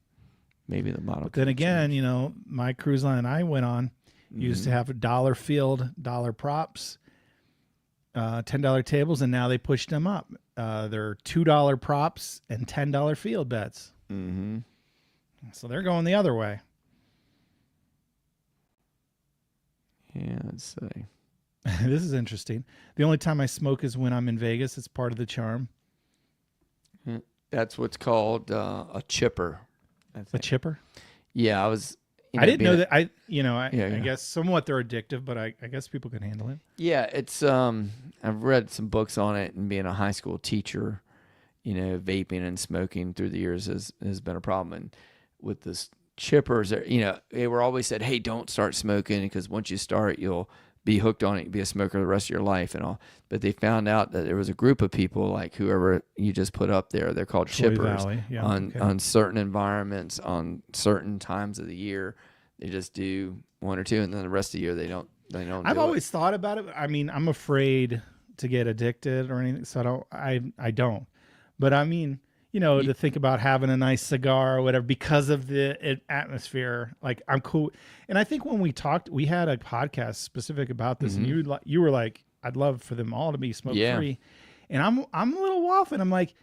A: Maybe the model. But
B: then again, you know, my cruise line I went on used to have a $1 field, $1 props, $10 tables, and now they pushed them up. They're $2 props and $10 field bets.
A: Mm-hmm.
B: So they're going the other way.
A: Yeah, let's see.
B: This is interesting. The only time I smoke is when I'm in Vegas. It's part of the charm.
A: That's what's called a chipper.
B: A chipper?
A: Yeah, I was.
B: I didn't know that. I
A: Yeah.
B: guess somewhat they're addictive, but I guess people can handle it.
A: Yeah, it's. I've read some books on it, and being a high school teacher, you know, vaping and smoking through the years has been a problem. And with this chippers, you know, they were always said, "Hey, don't start smoking because once you start, you'll be hooked on it, be a smoker the rest of your life and all." But they found out that there was a group of people like whoever you just put up there. They're called
B: Troy
A: chippers
B: Valley, yeah,
A: on certain environments, on certain times of the year. They just do one or two, and then the rest of the year they don't.
B: I've always thought about it. I mean, I'm afraid to get addicted or anything, so I don't. But I mean, you know, to think about having a nice cigar or whatever because of the atmosphere, like I'm cool. And I think when we talked, we had a podcast specific about this, and you were like, "I'd love for them all to be smoke free," and I'm a little off, and I'm like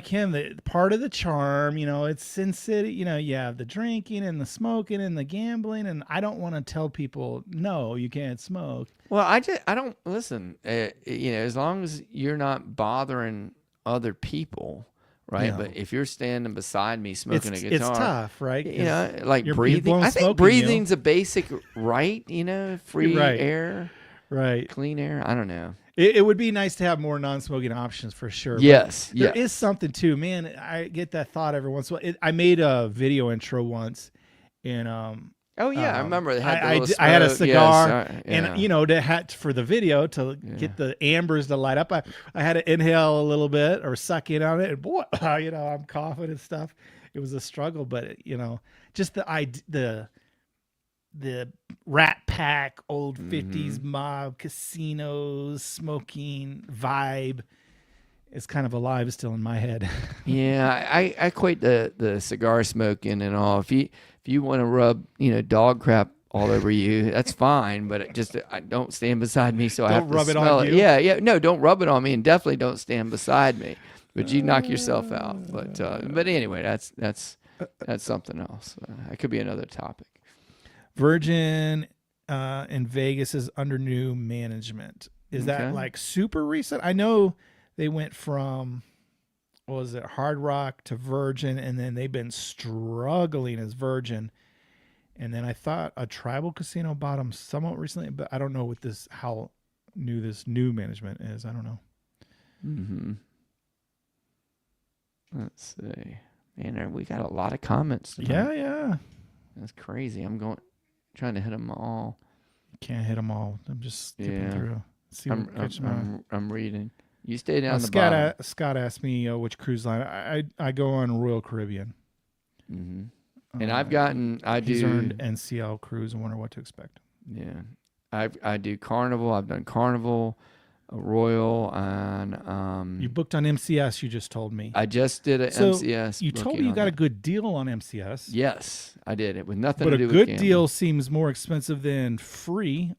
B: him. The part of the charm, you know, it's Sin City. You know, you have the drinking and the smoking and the gambling, and I don't want to tell people no, you can't smoke.
A: Well, I don't listen. You know, as long as you're not bothering other people. Right,
B: No.
A: but if you're standing beside me smoking a guitar,
B: it's tough, right?
A: You know, like
B: you're
A: breathing.
B: blowing
A: I
B: smoke
A: think
B: in you.
A: breathing's a basic right. You know, free air,
B: right?
A: Clean air. I don't know.
B: It would be nice to have more non-smoking options for sure.
A: Yes,
B: there is something too, man. I get that thought every once in a while. I made a video intro once, and
A: oh yeah, I remember they had
B: I had a cigar,
A: yes,
B: and you know, for the video to get the ambers to light up. I had to inhale a little bit or suck in on it, and boy, you know, I'm coughing and stuff. It was a struggle, but you know, just the Rat Pack, old 50s mob, casinos, smoking vibe is kind of alive still in my head.
A: Yeah, I equate the cigar smoking and all. If you want to rub, you know, dog crap all over you, that's fine. But I don't stand beside me, so I have to
B: rub it
A: smell
B: on
A: it.
B: you.
A: Yeah, no, don't rub it on me, and definitely don't stand beside me. But you knock yourself out. But anyway, that's something else. It could be another topic.
B: Virgin in Vegas is under new management. Is that like super recent? I know they went from, what was it, Hard Rock to Virgin, and then they've been struggling as Virgin. And then I thought a tribal casino bought them somewhat recently, but I don't know how new this new management is. I don't know.
A: Mm-hmm. Let's see. Man, we got a lot of comments tonight.
B: Yeah.
A: That's crazy. Trying to hit them all.
B: Can't hit them all. I'm just skipping through. See what catches my eye.
A: I'm reading. You stay down the bottom.
B: Scott asked me which cruise line. I go on Royal Caribbean.
A: Mm-hmm. And he's
B: earned NCL cruise. I wonder what to expect.
A: Yeah. I do Carnival. I've done Carnival, Royal, and
B: you booked on MCS. You just told me.
A: I just did an MCS.
B: You told me you got a good deal on MCS.
A: Yes, I did. It with nothing to do with
B: But a good
A: gambling.
B: deal seems more expensive than free.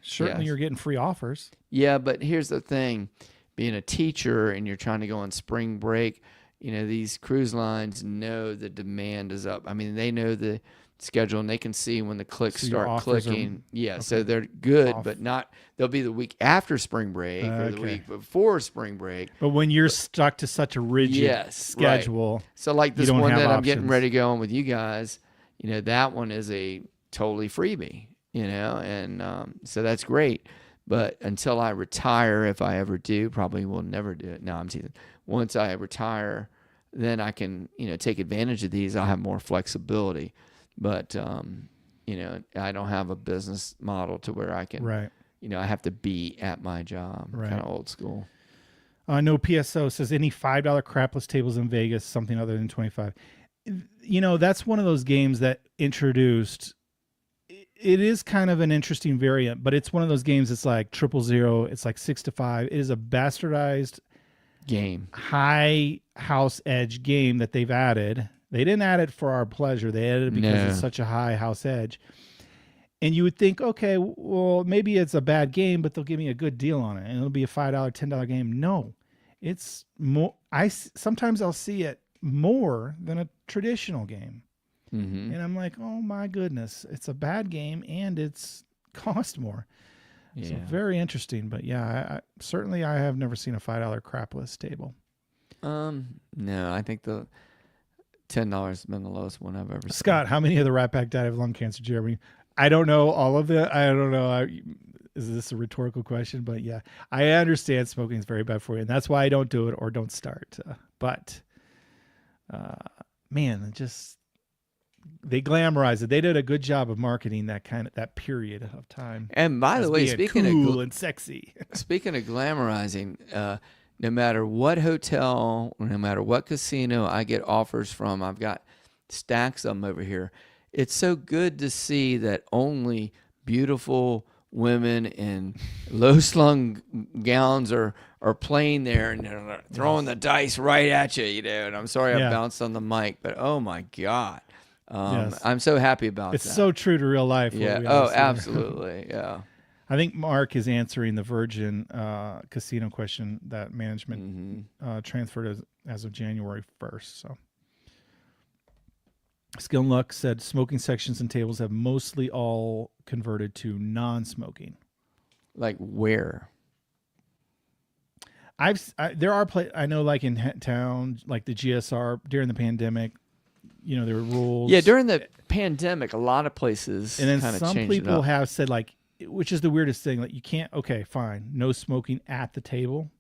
B: Certainly you're getting free offers.
A: Yeah, but here's the thing: being a teacher and you're trying to go on spring break, these cruise lines know the demand is up. I mean, they know the schedule and they can see when the clicks start clicking. So they're good, but not. They'll be the week after spring break or the week before spring break.
B: But when you're stuck to such a rigid schedule,
A: so like this one that I'm getting ready to go on with you guys, that one is a totally freebie, and so that's great. But until I retire, if I ever do, probably will never do it. No, I'm teasing. Once I retire, then I can take advantage of these. I'll have more flexibility. But, I don't have a business model to where I can, I have to be at my job, kind of old school.
B: No PSO says any $5 crapless tables in Vegas, something other than 25. That's one of those games that introduced, it is kind of an interesting variant, but it's one of those games. It's like 000. It's like 6 to 5. It is a bastardized
A: game,
B: high house edge game that they've added. They didn't add it for our pleasure. They added it because it's such a high house edge. And you would think, okay, well, maybe it's a bad game, but they'll give me a good deal on it. And it'll be a $5, $10 game. No, it's more. Sometimes I'll see it more than a traditional game.
A: Mm-hmm.
B: And I'm like, oh my goodness, it's a bad game and it's cost more. Yeah. So very interesting. But yeah, certainly I have never seen a $5 crapless table.
A: No, I think the $10 has been the lowest one I've ever seen.
B: Scott, how many of the Rat Pack died of lung cancer, Jeremy? I don't know all of it. I don't know. Is this a rhetorical question? But yeah, I understand smoking is very bad for you, and that's why I don't do it or don't start. Man, they glamorize it. They did a good job of marketing that period of time.
A: And by the way, speaking
B: cool
A: of cool
B: and sexy,
A: speaking of glamorizing, no matter what hotel, no matter what casino I get offers from, I've got stacks of them over here. It's so good to see that only beautiful women in low-slung gowns are playing there and they're throwing the dice right at you, And I'm sorry I bounced on the mic, but oh my God. I'm so happy about
B: it's
A: that.
B: It's so true to real life.
A: Yeah. Oh, absolutely. Yeah.
B: I think Mark is answering the Virgin casino question that management transferred as of January 1st. So, Skill and Luck said smoking sections and tables have mostly all converted to non-smoking.
A: Like where?
B: There are I know, like in town, like the GSR during the pandemic. There were rules.
A: Yeah, during the pandemic, a lot of places
B: and then
A: kind of changed
B: some people
A: it up.
B: have said, like, which is the weirdest thing. Like, you can't. Okay, fine, no smoking at the table.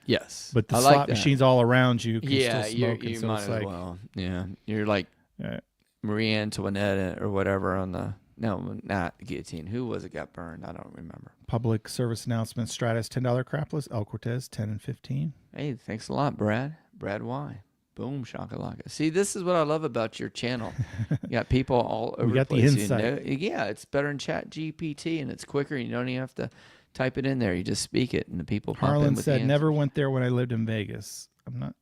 A: Yes,
B: but the slot machines all around you can still smoke.
A: You might as well. Yeah, you're like Marie Antoinette or whatever on the not the guillotine. Who was it got burned? I don't remember.
B: Public service announcement: Stratus $10 crapless, El Cortez 10 and 15.
A: Hey, thanks a lot, Brad. Brad Y. Boom, shakalaka. See, this is what I love about your channel. You got people all over the place.
B: The insight.
A: Yeah, it's better than Chat GPT, and it's quicker. You don't even have to type it in there. You just speak it, and the people pop in
B: Harlan
A: with
B: said,
A: the
B: never went there when I lived in Vegas. I'm not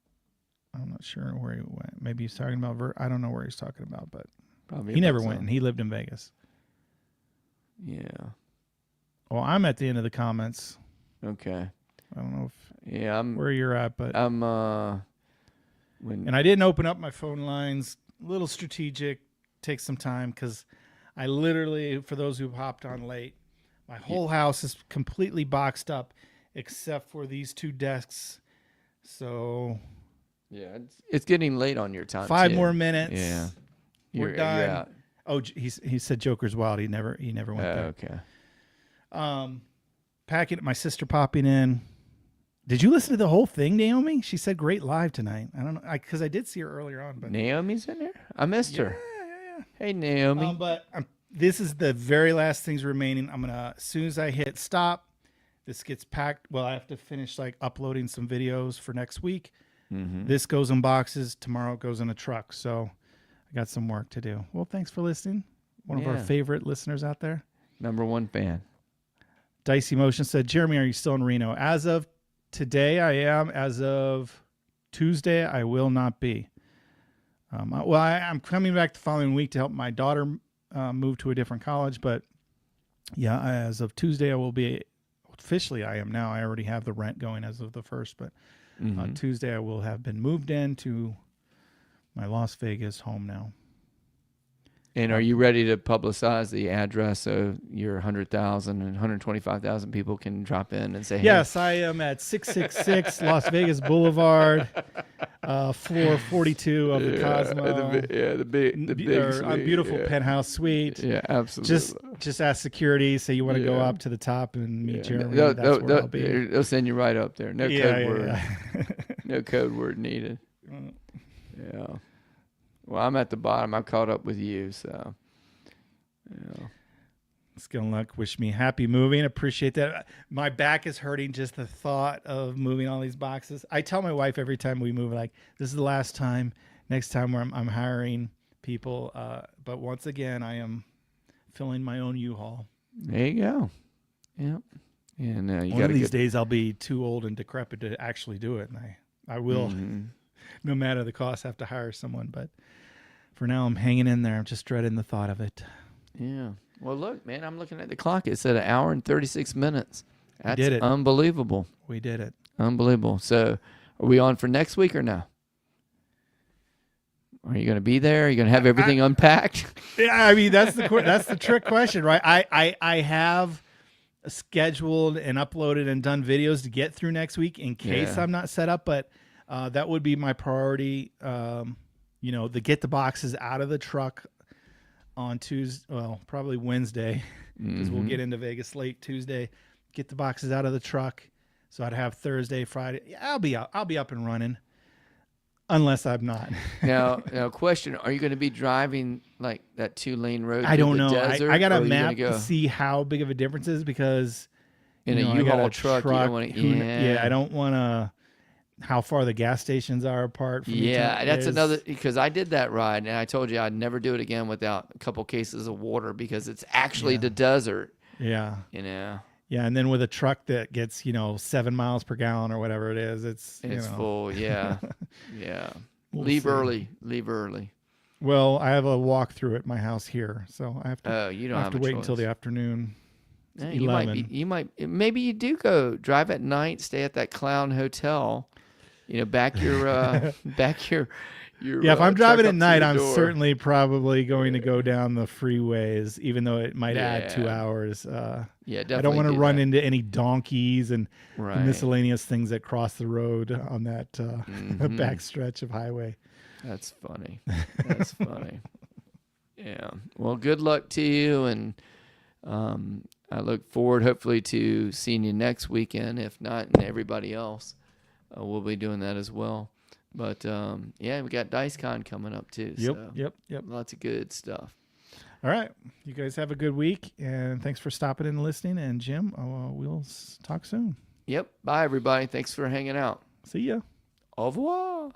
B: sure where he went. Maybe he's talking about, I don't know where he's talking about, but probably he never went, and he lived in Vegas.
A: Yeah.
B: Well, I'm at the end of the comments.
A: Okay.
B: I don't know
A: where
B: you're at, but
A: I'm
B: and I didn't open up my phone lines. A little strategic. Takes some time because I literally, for those who hopped on late, my whole house is completely boxed up except for these two desks. So
A: yeah, it's getting late on your time.
B: 5 more minutes.
A: Yeah,
B: we're done. You're out. Oh, he said Joker's Wild. He never went there.
A: Okay.
B: Packing. My sister popping in. Did you listen to the whole thing, Naomi? She said great live tonight. I don't know, because I did see her earlier on. But
A: Naomi's in there? I missed her.
B: Yeah.
A: Hey, Naomi.
B: But this is the very last things remaining. I'm gonna, as soon as I hit stop, this gets packed. Well, I have to finish like uploading some videos for next week. This goes in boxes. Tomorrow it goes in a truck. So I got some work to do. Well, thanks for listening. One of our favorite listeners out there.
A: Number one fan.
B: Dicey Motion said, Jeremy, are you still in Reno? As of today, I am. As of Tuesday, I will not be. I'm coming back the following week to help my daughter move to a different college. But yeah, as of Tuesday, I will be. Officially, I am now. I already have the rent going as of the 1st. But Tuesday, I will have been moved into my Las Vegas home now.
A: And are you ready to publicize the address so your 100,000 and 125,000 people can drop in and say, hey?
B: Yes, I am at 666 Las Vegas Boulevard, floor 42 of the Cosmo.
A: The big
B: beautiful penthouse suite.
A: Yeah, absolutely.
B: Just ask security, say you want to go up to the top and meet Jeremy. That's where I'll be.
A: They'll send you right up there. No code word. No code word needed. Yeah. Well, I'm at the bottom. I caught up with you, so yeah.
B: Skill and luck. Wish me happy moving. Appreciate that. My back is hurting just the thought of moving all these boxes. I tell my wife every time we move, like, this is the last time. Next time where I'm hiring people. But once again, I am filling my own U-Haul.
A: There you go. Yep. And
B: one of these days I'll be too old and decrepit to actually do it, and I will. No matter the cost, have to hire someone. But for now, I'm hanging in there. I'm just dreading the thought of it.
A: Yeah. Well, look, man, I'm looking at the clock. It said 1 hour and 36 minutes. That's
B: did it.
A: Unbelievable.
B: We did it.
A: Unbelievable. So are we on for next week or no? Are you going to be there? Are you going to have everything unpacked?
B: Yeah, I mean, that's the trick question, right? I have scheduled and uploaded and done videos to get through next week in case I'm not set up, but that would be my priority. To get the boxes out of the truck on Tuesday, well, probably Wednesday, because we'll get into Vegas late Tuesday. Get the boxes out of the truck, so I'd have Thursday, Friday. Yeah, I'll be up and running, unless I'm not.
A: Now, question: are you going to be driving like that 2-lane road?
B: I don't know.
A: Desert,
B: I got a map to see how big of a difference is because
A: in a U-Haul truck, you don't want to.
B: I don't want to. How far the gas stations are apart from each other.
A: That's another, because I did that ride and I told you I'd never do it again without a couple cases of water because it's actually the desert.
B: Yeah.
A: Yeah,
B: and then with a truck that gets, 7 miles per gallon or whatever it is, it's
A: full. Yeah. Leave early.
B: Well, I have a walkthrough at my house here, so I have to
A: you don't have
B: to wait until the afternoon.
A: Yeah, maybe you do go drive at night, stay at that clown hotel. Back your
B: if I'm driving at night, I'm certainly probably going to go down the freeways, even though it might add 2 hours.
A: Definitely.
B: I don't want to run into any donkeys and the miscellaneous things that cross the road on that back stretch of highway.
A: That's funny. That's funny. Yeah. Well, good luck to you, and I look forward, hopefully, to seeing you next weekend. If not, and everybody else. We'll be doing that as well. But, we got DiceCon coming up, too.
B: Yep.
A: Lots of good stuff.
B: All right. You guys have a good week, and thanks for stopping in and listening. And, Jim, we'll talk soon.
A: Yep. Bye, everybody. Thanks for hanging out.
B: See ya.
A: Au revoir.